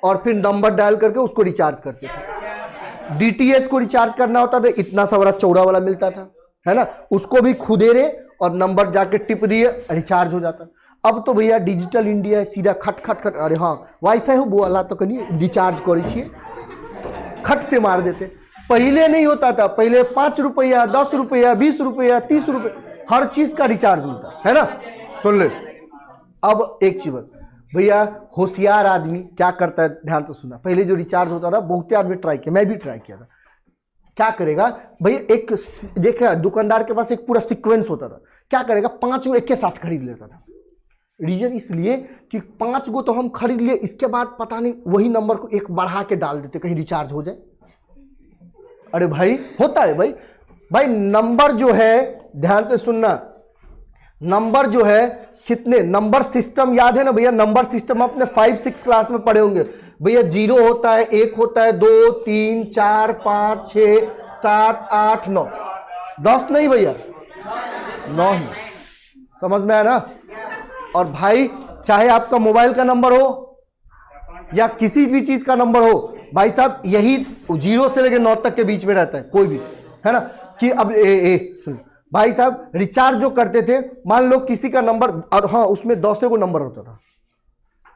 और फिर नंबर डायल करके उसको रिचार्ज करते थे। डीटीएच को रिचार्ज करना होता था, इतना सा बड़ा चौड़ा वाला मिलता था, है ना, उसको भी खुदेरे और नंबर जाके टिप दिए, रिचार्ज हो जाता। अब तो भैया डिजिटल इंडिया है, सीधा खट खट खट, अरे हाँ वाईफाई हो बोला तो कहीं रिचार्ज करिए, खट से मार देते। पहले नहीं होता था, पहले 5 रुपया 10 रुपया 20 रुपया 30 रुपये हर चीज का रिचार्ज मिलता है ना। सुन ले, अब एक चीज भैया, होशियार आदमी क्या करता है, ध्यान से सुनना। पहले जो रिचार्ज होता था बहुत आदमी ट्राई किया, मैं भी ट्राई किया था। क्या करेगा भैया, एक देखा दुकानदार के पास एक पूरा सीक्वेंस होता था, क्या करेगा 5 गो एक के साथ खरीद लेता था। रीजन इसलिए कि 5 गो तो हम खरीद लिए, इसके बाद पता नहीं वही नंबर को एक बढ़ा के डाल देते कहीं रिचार्ज हो जाए। अरे भाई होता है भाई नंबर जो है, ध्यान से सुनना, नंबर जो है कितने नंबर सिस्टम याद है ना भैया, नंबर सिस्टम अपने 5-6 क्लास में पढ़े होंगे भैया। 0 होता है, 1 होता है, 2 3 4 5 6 7 8 9 10 नहीं भैया, 9 ही, समझ में आया ना। और भाई चाहे आपका मोबाइल का नंबर हो या किसी भी चीज का नंबर हो, भाई साहब यही 0 से लेकर 9 तक के बीच में रहता है कोई भी, है ना। कि अब सुन भाई साहब, रिचार्ज जो करते थे, मान लो किसी का नंबर, और हाँ उसमें 10 को नंबर होता था,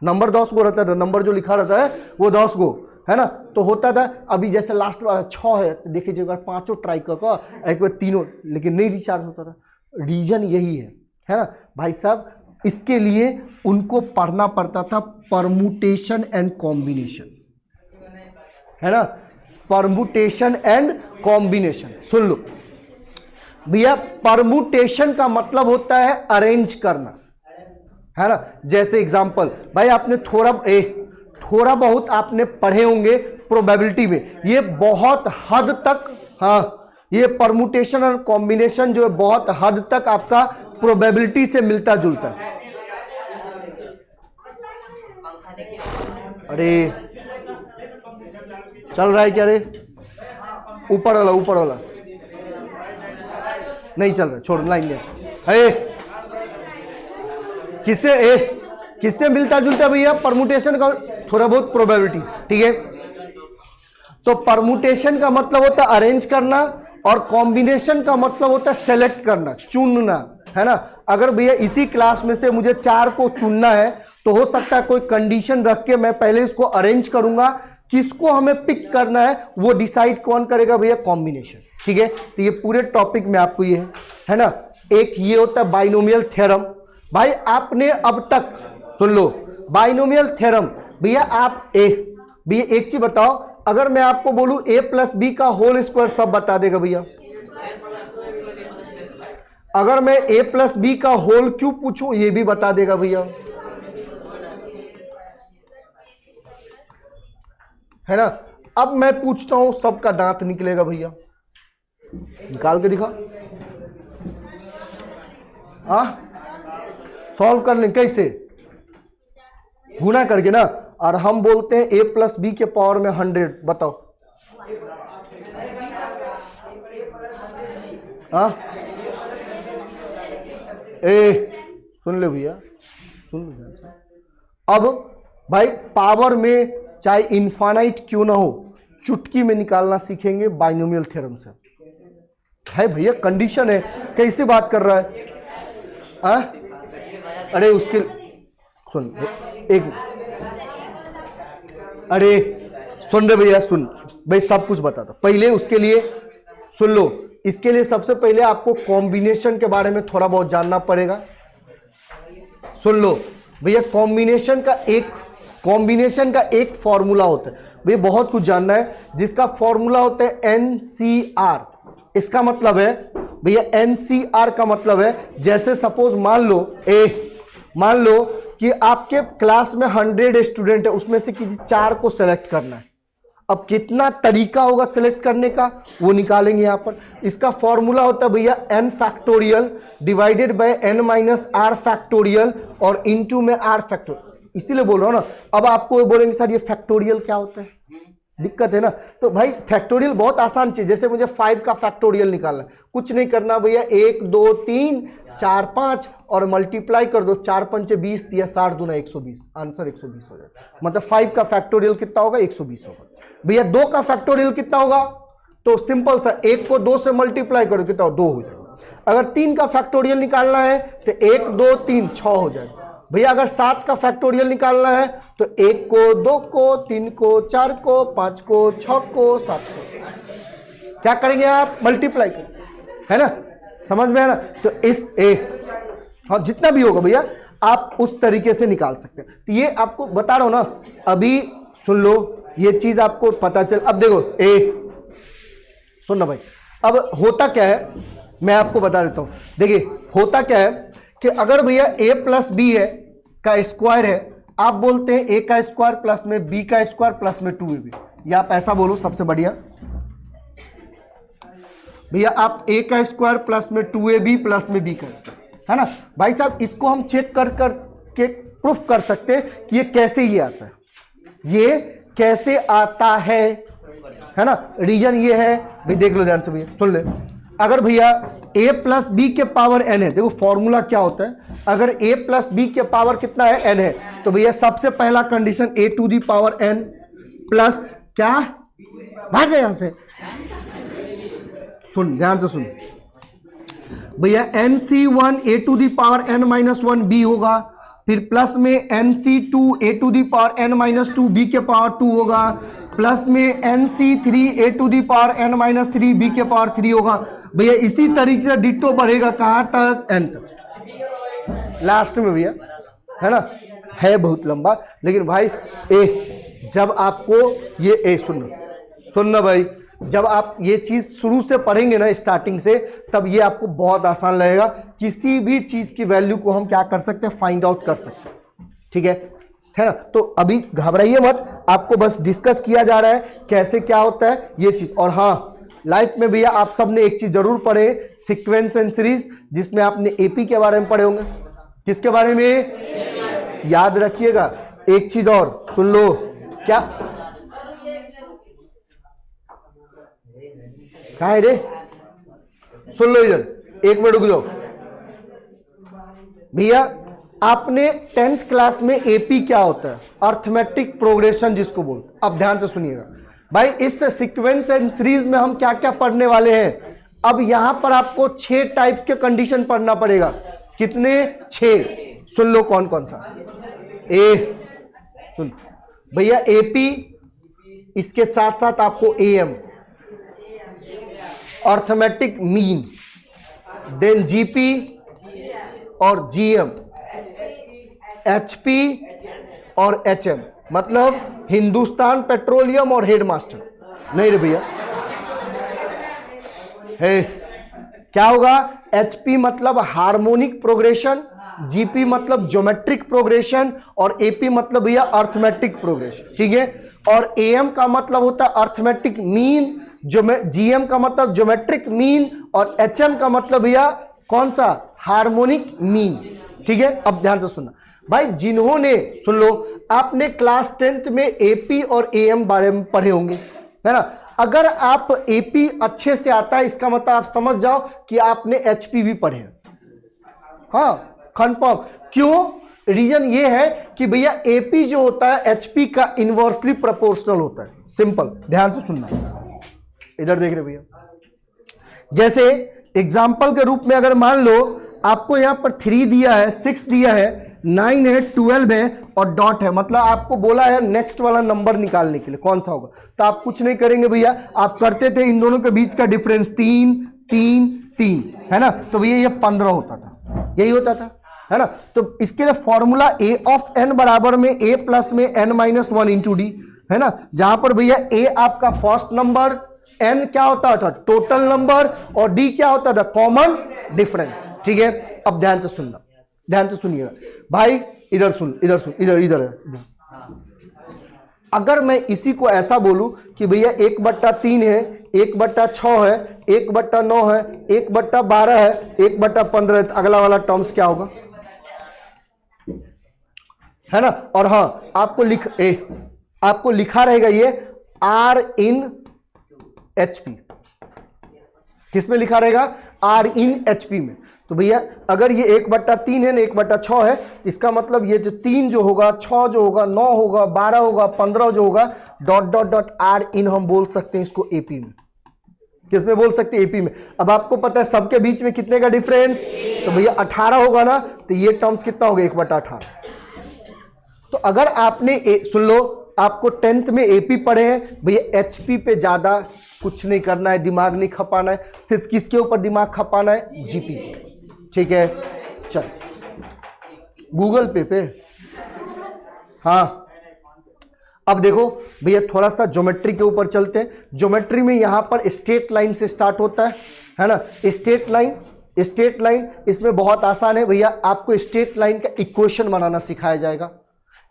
नंबर 10 को रहता था, नंबर जो लिखा रहता है वो 10 को, है ना। तो होता था अभी जैसे लास्ट वाला 6 है, तो देखिए एक बार 5 ट्राई कर, एक बार 3, लेकिन नहीं रिचार्ज होता था। रीजन यही है ना भाई साहब। इसके लिए उनको पढ़ना पड़ता था परमुटेशन एंड कॉम्बिनेशन, है ना, परमुटेशन एंड कॉम्बिनेशन। सुन लो भैया, परमुटेशन का मतलब होता है अरेंज करना, है ना। जैसे एग्जांपल भाई, आपने थोड़ा बहुत आपने पढ़े होंगे प्रोबेबिलिटी में, ये बहुत हद तक, हाँ ये परमुटेशन और कॉम्बिनेशन जो है बहुत हद तक आपका प्रोबेबिलिटी से मिलता जुलता है। अरे चल रहा है क्या रे, ऊपर वाला नहीं चल रहा, छोड़ लाइन दे। किससे मिलता जुलता भैया, परमुटेशन का थोड़ा बहुत प्रोबेबिलिटी, ठीक है। तो परमुटेशन का मतलब होता है अरेंज करना, और कॉम्बिनेशन का मतलब होता है सेलेक्ट करना, चुनना, है ना। अगर भैया इसी क्लास में से मुझे 4 को चुनना है, तो हो सकता है कोई कंडीशन रख के मैं पहले इसको अरेंज करूंगा, किसको हमें पिक करना है वो डिसाइड कौन करेगा भैया, कॉम्बिनेशन, ठीक है। तो ये पूरे टॉपिक में आपको ये है ना। एक ये होता है बाइनोमियल थ्योरम। भाई आपने अब तक सुन लो बाइनोमियल थ्योरम, भैया आप भैया एक चीज बताओ, अगर मैं आपको बोलूं a + b का होल स्क्वायर, सब बता देगा भैया। अगर मैं a + b का होल क्यूब पूछूं, ये भी बता देगा भैया, है ना। अब मैं पूछता हूं, सबका दांत निकलेगा भैया, निकाल के दिखा, सॉल्व कर लें कैसे, गुना करके ना। और हम बोलते हैं a + b के पावर में 100, बताओ सुन ले भैया, सुन लो। अब भाई पावर में चाहे इनफाइनाइट क्यों ना हो, चुटकी में निकालना सीखेंगे बाइनोमियल थ्योरम से। है भैया, कंडीशन है, कैसे बात कर रहा है। अरे उसके सुन एक, अरे सुन रहे भैया, सुन भाई सब कुछ बताता पहले, उसके लिए सुन लो। इसके लिए सबसे पहले आपको कॉम्बिनेशन के बारे में थोड़ा बहुत जानना पड़ेगा। सुन लो भैया, कॉम्बिनेशन का एक फॉर्मूला होता है भैया, बहुत कुछ जानना है, जिसका फॉर्मूला होता है NCR। इसका मतलब है भैया, NCR का मतलब है, जैसे सपोज मान लो कि आपके क्लास में 100 स्टूडेंट है, उसमें से किसी 4 को सेलेक्ट करना है। अब कितना तरीका होगा सिलेक्ट करने का वो निकालेंगे यहां पर। इसका फॉर्मूला होता है भैया n factorial divided by n minus R factorial और इनटू में r फैक्टोरियल। इसीलिए बोल रहा हूं ना। अब आपको बोलेंगे सर ये फैक्टोरियल क्या होता है, दिक्कत है ना। तो भाई फैक्टोरियल बहुत आसान चीज, जैसे मुझे 5 का फैक्टोरियल निकालना है, कुछ नहीं करना भैया, 1 2 3 4 5 और मल्टीप्लाई कर दो, 4 पंचे 20 दिया, 60 दूना 120, आंसर 120 हो जाएगा। मतलब 5 का फैक्टोरियल कितना होगा, 120 होगा। भैया 2 का फैक्टोरियल कितना होगा, तो सिंपल सा 1 को 2 से मल्टीप्लाई करो, कितना 2 हो जाएगा। अगर 3 का फैक्टोरियल निकालना है तो 1 2 3 6 हो जाएगा। भैया अगर 7 का फैक्टोरियल निकालना है तो 1 को 2 को 3 को 4 को 5 को 6 को 7 को क्या करेंगे आप, मल्टीप्लाई करेंगे, है ना, समझ में है ना। तो इस हाँ जितना भी होगा भैया आप उस तरीके से निकाल सकते हैं। तो ये आपको बता रहा हूं ना, अभी सुन लो ये चीज आपको पता चल। अब देखो सुनना भाई, अब होता क्या है मैं आपको बता देता हूं। देखिए होता क्या है कि अगर भैया a प्लस बी है का स्क्वायर है, आप बोलते हैं a का स्क्वायर प्लस में b का स्क्वायर प्लस में 2ab, या आप ऐसा बोलो सबसे बढ़िया भैया, आप a का स्क्वायर प्लस में 2ab प्लस में b का स्क्वायर, है ना भाई साहब। इसको हम चेक कर के प्रूफ कर सकते हैं कि ये कैसे ये आता है, ये कैसे आता है ना। रीजन ये है भाई, देख लो ध्यान से भैया, सुन ले। अगर भैया a प्लस बी के पावर n है, देखो फॉर्मूला क्या होता है, अगर a प्लस बी के पावर कितना है, n है, तो भैया सबसे पहला condition a to the power n plus क्या, भाग गया यहां से, सुन ध्यान से सुन भैया, nc1 a to the power n minus 1 b होगा, फिर प्लस में nc2 a to the power n minus 2 b के पावर 2 होगा, प्लस में nc3 a to the power n minus 3 b के पावर 3 होगा। भैया इसी तरीके से डिट्टो बढ़ेगा कहां तक, n तक, लास्ट में भैया, है ना। है बहुत लंबा, लेकिन भाई जब आपको ये सुनना भाई, जब आप ये चीज शुरू से पढ़ेंगे ना स्टार्टिंग से, तब ये आपको बहुत आसान लगेगा। किसी भी चीज की वैल्यू को हम क्या कर सकते हैं, फाइंड आउट कर सकते हैं, ठीक है ना। तो अभी घबराइए मत, आपको बस डिस्कस किया जा रहा है कैसे क्या होता है ये चीज। और हाँ लाइफ में भैया आप सबने एक चीज जरूर पढ़े, सीक्वेंस एंड सीरीज, जिसमें आपने एपी के बारे में पढ़े होंगे। किसके बारे में, याद रखिएगा। एक चीज और सुन लो, क्या कहा है रे, सुन लो इधर, 1 मिनट रुक जाओ भैया। आपने 10th क्लास में एपी क्या होता है, अर्थमेटिक प्रोग्रेशन जिसको बोलते, अब ध्यान से सुनिएगा भाई। इस सीक्वेंस एंड सीरीज में हम क्या क्या पढ़ने वाले हैं। अब यहां पर आपको 6 टाइप्स के कंडीशन पढ़ना पड़ेगा। कितने, 6। सुन लो कौन कौन सा। सुन भैया, एपी, इसके साथ साथ आपको AM, arithmetic mean, then GP और जीएम, एचपी और एचएम, मतलब हिंदुस्तान पेट्रोलियम और हेडमास्टर। नहीं रे भैया, है क्या होगा, एचपी मतलब हार्मोनिक प्रोग्रेशन, जीपी मतलब ज्योमेट्रिक प्रोग्रेशन और एपी मतलब भैया अर्थमेटिक प्रोग्रेशन, ठीक है। और एएम का मतलब होता है अर्थमेटिक मीन, जीएम का मतलब ज्योमेट्रिक मीन और एचएम का मतलब भैया कौन सा, हार्मोनिक मीन, ठीक है। अब ध्यान से सुनना भाई, जिन्होंने, सुन लो, आपने क्लास 10th में एपी और एएम बारे में पढ़े होंगे, है ना। अगर आप एपी अच्छे से आता है, इसका मतलब आप समझ जाओ कि आपने एचपी भी पढ़े, हाँ कंफर्म। क्यों, रीजन ये है कि भैया एपी जो होता है एचपी का इनवर्सली प्रोपोर्शनल होता है, सिंपल। ध्यान से सुनना, इधर देख रहे भैया, जैसे एग्जाम्पल के रूप में अगर मान लो आपको यहां पर 3 दिया है, 6 दिया है, 9 है, 12 है और डॉट है, मतलब आपको बोला है नेक्स्ट वाला नंबर निकालने के लिए कौन सा होगा। तो आप कुछ नहीं करेंगे भैया, आप करते थे इन दोनों के बीच का डिफरेंस 3 3 3, है ना। तो भैया ये 15 होता था, यही होता था, है ना। तो इसके लिए फॉर्मूला ए ऑफ एन बराबर में ए प्लस में एन माइनस 1 इंटू डी, है ना। जहां पर भैया ए आपका फर्स्ट नंबर, एन क्या होता था, टोटल नंबर, और डी क्या होता था, कॉमन डिफरेंस, ठीक है। अब ध्यान से सुनना, ध्यान से सुनिएगा भाई, इधर सुन, इधर सुन, इधर इधर इधर। अगर मैं इसी को ऐसा बोलूं कि भैया 1/3 है, 1/6 है, 1/9 है, 1/12 है, 1/15 है, तो अगला वाला टर्म्स क्या होगा, है ना। और हाँ, आपको लिखा रहेगा ये R in HP, किसमें लिखा रहेगा, R in HP में। तो भैया अगर ये 1/3 है ना 1/6 है, इसका मतलब ये जो 3 जो होगा, 6 जो होगा, 9 होगा, 12 होगा, 15 जो होगा, dot dot dot R in हम बोल सकते हैं इसको AP में। किसमें बोल सकते हैं, AP में। अब आपको पता है सबके बीच में कितने का डिफरेंस, तो भैया 18 होगा ना, तो ये टर्म्स कितना होगा 1/18। तो अगर आपने सुन लो, आपको 10th में AP पढ़े हैं, भैया HP पे ज्यादा कुछ नहीं करना है, दिमाग नहीं खपाना है, सिर्फ किसके ऊपर दिमाग खपाना है, GP पे। ठीक है, चल गूगल पे हाँ। अब देखो भैया थोड़ा सा ज्योमेट्री के ऊपर चलते हैं। ज्योमेट्री में यहां पर स्ट्रेट लाइन से स्टार्ट होता है ना। स्ट्रेट लाइन इसमें बहुत आसान है भैया, आपको स्ट्रेट लाइन का इक्वेशन बनाना सिखाया जाएगा।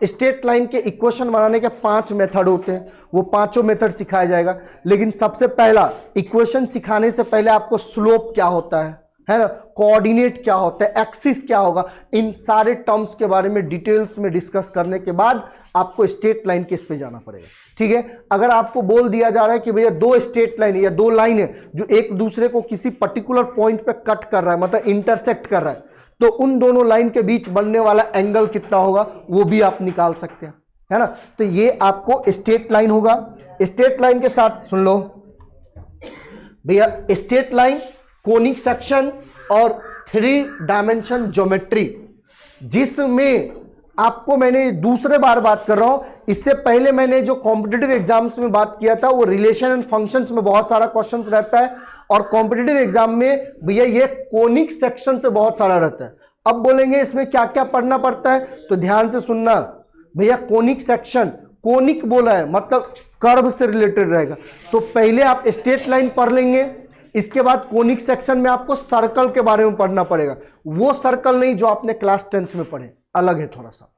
स्ट्रेट लाइन के इक्वेशन बनाने के 5 मेथड होते हैं, वो पांचों मेथड सिखाया जाएगा। लेकिन सबसे पहला इक्वेशन सिखाने से पहले आपको स्लोप क्या होता है ना, कोऑर्डिनेट क्या होता है, एक्सिस क्या होगा, इन सारे टर्म्स के बारे में डिटेल्स में डिस्कस करने के बाद आपको स्ट्रेट लाइन के इस पे जाना पड़ेगा। ठीक है, अगर आपको बोल दिया जा रहा है कि भैया 2 स्ट्रेट लाइन या 2 लाइन है जो एक दूसरे को किसी पर्टिकुलर पॉइंट पे कट कर रहा है, मतलब इंटरसेक्ट कर रहा है, तो उन दोनों लाइन के बीच बनने वाला एंगल कितना होगा वो भी आप निकाल सकते हैं, है ना। तो ये आपको स्ट्रेट लाइन होगा। स्ट्रेट लाइन के साथ सुन लो भैया, स्ट्रेट लाइन, कोनिक सेक्शन और 3 डायमेंशन ज्योमेट्री, जिसमें आपको मैंने दूसरे बार बात कर रहा हूं, इससे पहले मैंने जो कॉम्पिटिटिव एग्जाम्स में बात किया था वो रिलेशन एंड फंक्शंस में बहुत सारा क्वेश्चंस रहता है, और कॉम्पिटिटिव एग्जाम में भैया ये कोनिक सेक्शन से बहुत सारा रहता है। अब बोलेंगे इसमें क्या क्या पढ़ना पड़ता है, तो ध्यान से सुनना भैया। कोनिक सेक्शन, कोनिक बोला है मतलब कर्व से रिलेटेड रहेगा, तो पहले आप स्ट्रेट लाइन पढ़ लेंगे, इसके बाद कोनिक सेक्शन में आपको सर्कल के बारे में पढ़ना पड़ेगा। वो सर्कल नहीं जो आपने क्लास 10th में पढ़े, अलग है थोड़ा सा।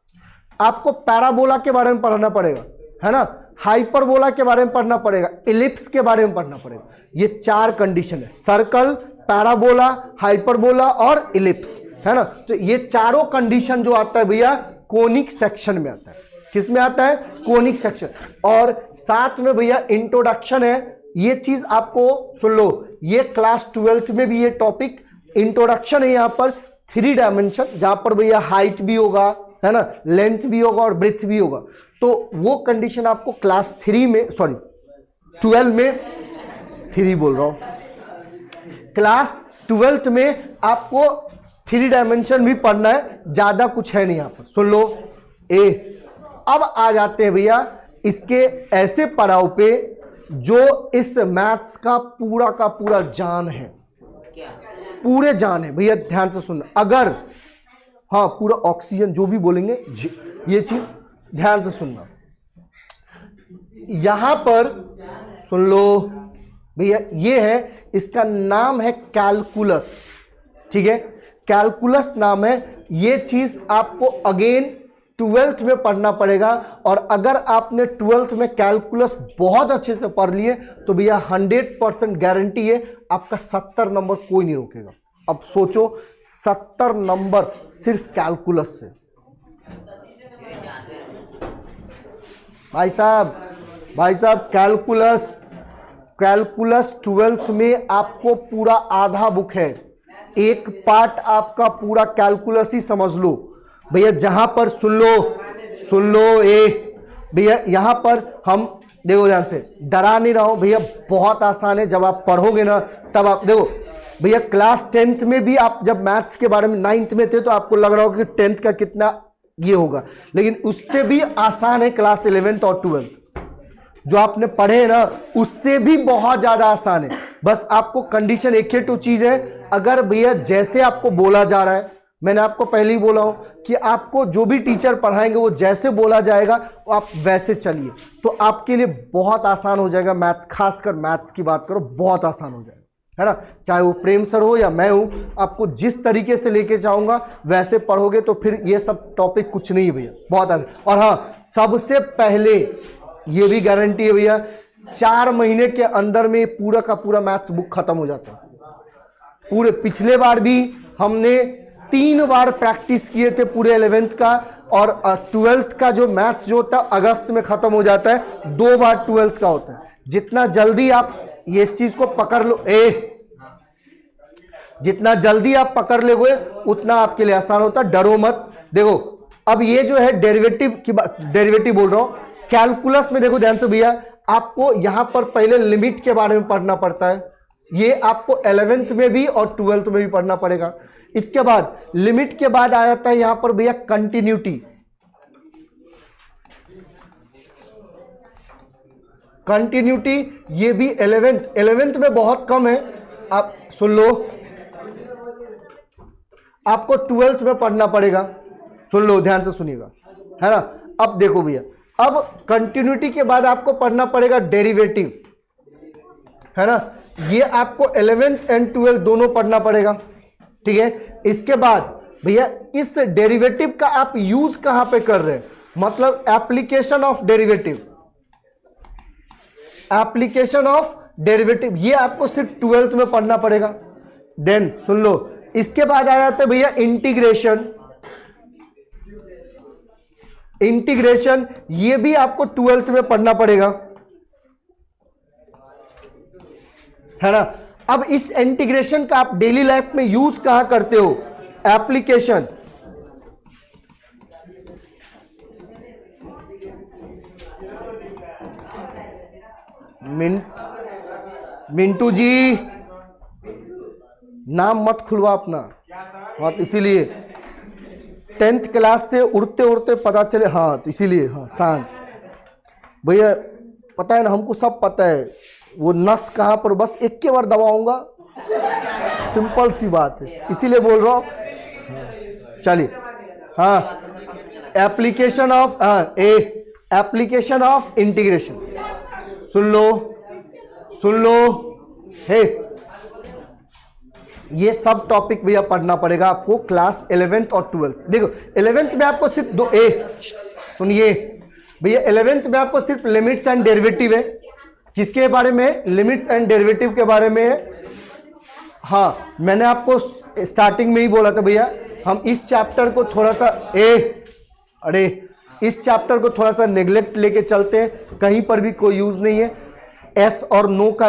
आपको पैराबोला के बारे में पढ़ना पड़ेगा, है ना, हाइपरबोला के बारे में पढ़ना पड़ेगा, इलिप्स के बारे में पढ़ना पड़ेगा। ये 4 कंडीशन है, सर्कल, पैराबोला, हाइपरबोला और इलिप्स, है ना। तो ये चारों कंडीशन जो आता है भैया कोनिक सेक्शन में आता है। किस में आता है, कोनिक सेक्शन। और साथ में भैया इंट्रोडक्शन है, ये चीज आपको सुन लो, ये क्लास 12th में भी ये टॉपिक इंट्रोडक्शन है। यहां पर 3 डायमेंशन, जहां पर भैया हाइट भी होगा, है ना, लेंथ भी होगा और ब्रेथ भी होगा। तो वो कंडीशन आपको क्लास 3 में, सॉरी 12 में, 3 बोल रहा हूं, क्लास 12th में आपको 3 डायमेंशन भी पढ़ना है, ज्यादा कुछ है नहीं यहां पर। सुन लो ए। अब आ जाते हैं भैया इसके ऐसे पड़ाव पे जो इस मैथ्स का पूरा जान है, पूरे जान है भैया। ध्यान से सुनना, अगर हाँ पूरा ऑक्सीजन जो भी बोलेंगे ये चीज ध्यान से सुनना। यहां पर सुन लो भैया, ये है, इसका नाम है कैलकुलस। ठीक है, कैलकुलस नाम है। ये चीज आपको अगेन 12th में पढ़ना पड़ेगा, और अगर आपने 12th में कैलकुलस बहुत अच्छे से पढ़ लिए तो भैया 100% गारंटी है आपका 70 नंबर कोई नहीं रोकेगा। अब सोचो 70 नंबर सिर्फ कैलकुलस से। भाई साहब कैलकुलस 12th में आपको पूरा आधा बुक है, एक पार्ट आपका पूरा कैलकुलस ही समझ लो भैया। जहां पर सुन लो ए भैया, यहां पर हम देखो ध्यान से, डरा नहीं रहा हूं भैया, बहुत आसान है। जब आप पढ़ोगे ना तब आप देखो भैया, क्लास 10th में भी आप जब मैथ्स के बारे में 9th में थे तो आपको लग रहा होगा कि 10th का कितना ये होगा, लेकिन उससे भी आसान है क्लास 11th और 12th। जो आपने पढ़े हैं ना उससे भी बहुत ज्यादा आसान है। बस आपको कंडीशन एक ही 2 चीज है, अगर भैया जैसे आपको बोला जा रहा है, मैंने आपको पहले ही बोला हूं कि आपको जो भी टीचर पढ़ाएंगे वो जैसे बोला जाएगा वो आप वैसे चलिए, तो आपके लिए बहुत आसान हो जाएगा मैथ्स। खासकर मैथ्स की बात करो, बहुत आसान हो जाएगा, है ना। चाहे वो प्रेम सर हो या मैं हूं, आपको जिस तरीके से लेके जाऊंगा वैसे पढ़ोगे तो फिर ये सब टॉपिक कुछ नहीं है भैया, बहुत आसान। और हाँ, सबसे पहले ये भी गारंटी है भैया, 4 महीने के अंदर में पूरा का पूरा मैथ्स बुक खत्म हो जाता है। पूरे पिछले बार भी हमने 3 बार प्रैक्टिस किए थे पूरे 11th का, और 12th का जो मैथ्स जो होता है अगस्त में खत्म हो जाता है, 2 बार 12th का होता है। जितना जल्दी आप ये इस चीज को पकड़ लो, जितना जल्दी आप पकड़ लोगे उतना आपके लिए आसान होता है, डरो मत। देखो अब ये जो है डेरिवेटिव की बात, डेरिवेटिव बोल रहा हूं, कैलकुलस में देखो ध्यान से भैया, आपको यहां पर पहले लिमिट के बारे में पढ़ना पड़ता है, ये आपको 11th में भी और 12th में भी पढ़ना पड़ेगा। इसके बाद लिमिट के बाद आ जाता है यहां पर भैया कंटिन्यूटी। कंटिन्यूटी ये भी 11th में बहुत कम है, आप सुन लो, आपको 12th में पढ़ना पड़ेगा। सुन लो ध्यान से सुनिएगा, है ना। अब देखो भैया, अब कंटिन्यूटी के बाद आपको पढ़ना पड़ेगा डेरिवेटिव, है ना। ये आपको 11th एंड 12th दोनों पढ़ना पड़ेगा, ठीक है। इसके बाद भैया इस डेरिवेटिव का आप यूज कहां पे कर रहे हैं, मतलब application of derivative, application of derivative ये आपको सिर्फ 12th में पढ़ना पड़ेगा। देन सुन लो, इसके बाद आ जाते हैं भैया इंटीग्रेशन। इंटीग्रेशन ये भी आपको 12th में पढ़ना पड़ेगा, है ना। अब इस इंटीग्रेशन का आप डेली लाइफ में यूज कहां करते हो, एप्लीकेशन। मिंटू जी नाम मत खुलवा अपना, हाँ तो इसीलिए 10th क्लास से उड़ते उड़ते पता चले, हाँ तो इसीलिए, हाँ शांत भैया, पता है ना हमको सब पता है, वो नस कहां पर बस एक के बार दबाऊंगा, सिंपल सी बात है, इसीलिए बोल रहा हूं। चलिए हाँ, application of application of integration, सुन लो हे, ये सब टॉपिक भैया पढ़ना पड़ेगा आपको क्लास 11th और 12th। देखो 11th में आपको सिर्फ दो सुनिए भैया, 11th में आपको सिर्फ लिमिट्स एंड डेरिवेटिव है। किसके बारे में, लिमिट्स एंड डेरिवेटिव के बारे में है। हाँ मैंने आपको स्टार्टिंग में ही बोला था भैया, हम इस चैप्टर को थोड़ा सा अरे इस चैप्टर को थोड़ा सा नेग्लेक्ट लेके चलते हैं, कहीं पर भी कोई यूज नहीं है। एस और नो का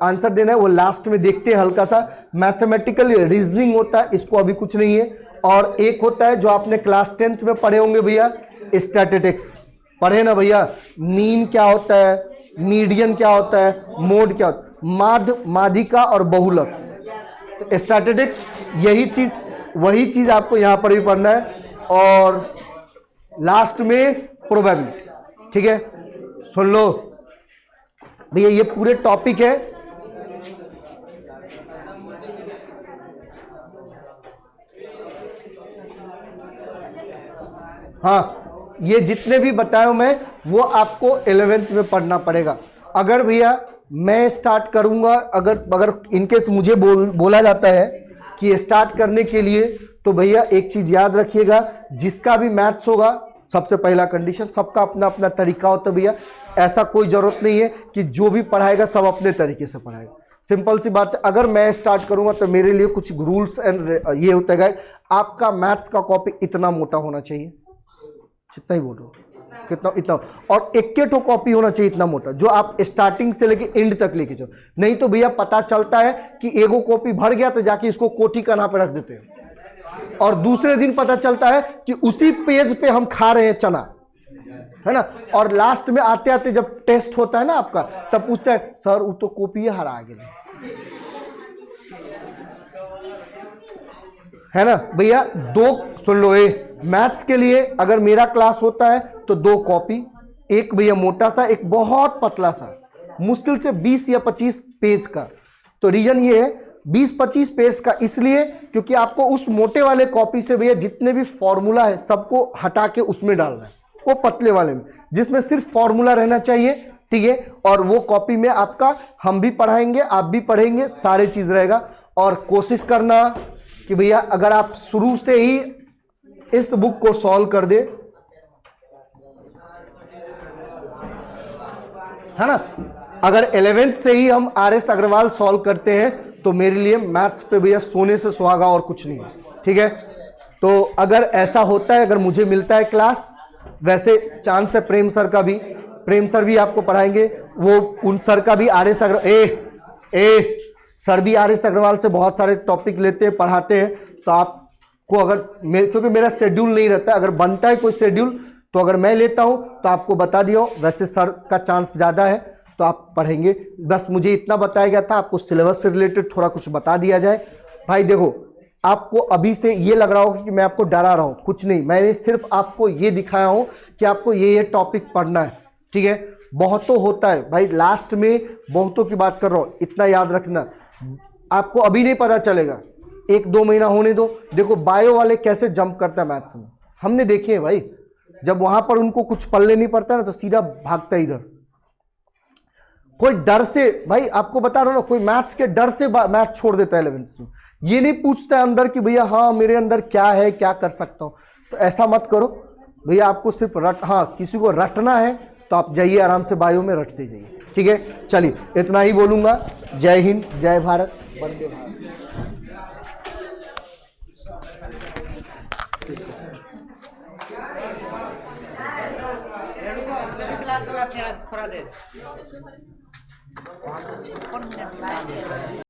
आंसर देना है वो लास्ट में देखते हैं, हल्का सा मैथमेटिकल रीजनिंग होता है, इसको अभी कुछ नहीं है। और एक होता है जो आपने क्लास 10th में पढ़े होंगे भैया, स्टैटिस्टिक्स पढ़े ना भैया, मीन क्या होता है, मीडियन क्या होता है, मोड क्या होता है, माध्य, माध्यिका और बहुलक। तो स्टैटिस्टिक्स यही चीज, वही चीज आपको यहां पर भी पढ़ना है। और लास्ट में प्रोबेबिलिटी, ठीक है। सुन लो भैया, ये पूरे टॉपिक है, हाँ ये जितने भी बताया मैं वो आपको 11th में पढ़ना पड़ेगा। अगर भैया मैं स्टार्ट करूंगा, अगर इनकेस मुझे बोला जाता है कि स्टार्ट करने के लिए, तो भैया एक चीज याद रखिएगा, जिसका भी मैथ्स होगा, सबसे पहला कंडीशन, सबका अपना अपना तरीका होता है भैया, ऐसा कोई जरूरत नहीं है कि जो भी पढ़ाएगा सब अपने तरीके से पढ़ाएगा। सिंपल सी बात है, अगर मैं स्टार्ट करूंगा तो मेरे लिए कुछ रूल्स एंड ये होता है गाइड, आपका मैथ्स का कॉपी इतना मोटा होना चाहिए, जितना ही बोलो कितना इतना, और एक कॉपी होना चाहिए इतना मोटा, जो आप स्टार्टिंग से लेके एंड तक लेके चलो। नहीं तो भैया पता चलता है कि एगो कॉपी भर गया तो जाके इसको कोठी का नाम पे रख देते हैं, और दूसरे दिन पता चलता है कि उसी पेज पे हम खा रहे हैं चना, है ना। और लास्ट में आते आते जब टेस्ट होता है ना आपका, तब पूछता है सर वो तो कॉपी हरा गया, है ना भैया। दो सुन लो, मैथ्स के लिए अगर मेरा क्लास होता है तो 2 कॉपी, एक भैया मोटा सा, एक बहुत पतला सा, मुश्किल से 20 या 25 पेज का। तो रीजन ये है 20-25 पेज का, इसलिए क्योंकि आपको उस मोटे वाले कॉपी से भैया जितने भी फॉर्मूला है सबको हटा के उसमें डालना है, वो पतले वाले में जिसमें सिर्फ फॉर्मूला रहना चाहिए, ठीक है। और वो कॉपी में आपका हम भी पढ़ाएंगे, आप भी पढ़ेंगे, सारे चीज रहेगा। और कोशिश करना कि भैया अगर आप शुरू से ही इस बुक को सॉल्व कर दे, है ना। अगर 11th से ही हम RS अग्रवाल सॉल्व करते हैं तो मेरे लिए मैथ्स पे भैया सोने से सुहागा और कुछ नहीं है, ठीक है। तो अगर ऐसा होता है, अगर मुझे मिलता है क्लास, वैसे चांस है प्रेम सर का भी, प्रेम सर भी आपको पढ़ाएंगे, वो उन सर का भी RS अग्रवाल सर भी RS अग्रवाल से बहुत सारे टॉपिक लेते हैं, पढ़ाते हैं। तो आपको अगर क्योंकि मेरा शेड्यूल नहीं रहता, अगर बनता है कोई शेड्यूल तो अगर मैं लेता हूं तो आपको बता दिया, वैसे सर का चांस ज्यादा है तो आप पढ़ेंगे। बस मुझे इतना बताया गया था, आपको सिलेबस से रिलेटेड थोड़ा कुछ बता दिया जाए। भाई देखो, आपको अभी से ये लग रहा होगा कि मैं आपको डरा रहा हूं, कुछ नहीं, मैंने सिर्फ आपको ये दिखाया हूं कि आपको ये टॉपिक पढ़ना है, ठीक है। बहुतों होता है भाई, लास्ट में बहुतों की बात कर रहा हूं, इतना याद रखना। आपको अभी नहीं पता चलेगा, 1-2 महीना होने दो। देखो बायो वाले कैसे जंप करता है मैथ्स में, हमने देखे हैं भाई। जब वहां पर उनको कुछ पल्ले नहीं पड़ता ना तो सीधा भागता इधर। कोई डर से, भाई आपको बता रहा हूं ना, कोई मैथ्स के डर से मैथ छोड़ देता है 11th में। ये नहीं पूछता है अंदर कि भैया हाँ मेरे अंदर क्या है, क्या कर सकता हूं। तो ऐसा मत करो भैया, आपको सिर्फ किसी को रटना है तो आप जाइए आराम से बायो में, रटते जाइए, ठीक है। चलिए इतना ही बोलूंगा। जय हिंद, जय भारत, वंदे भारत। थोड़ा देर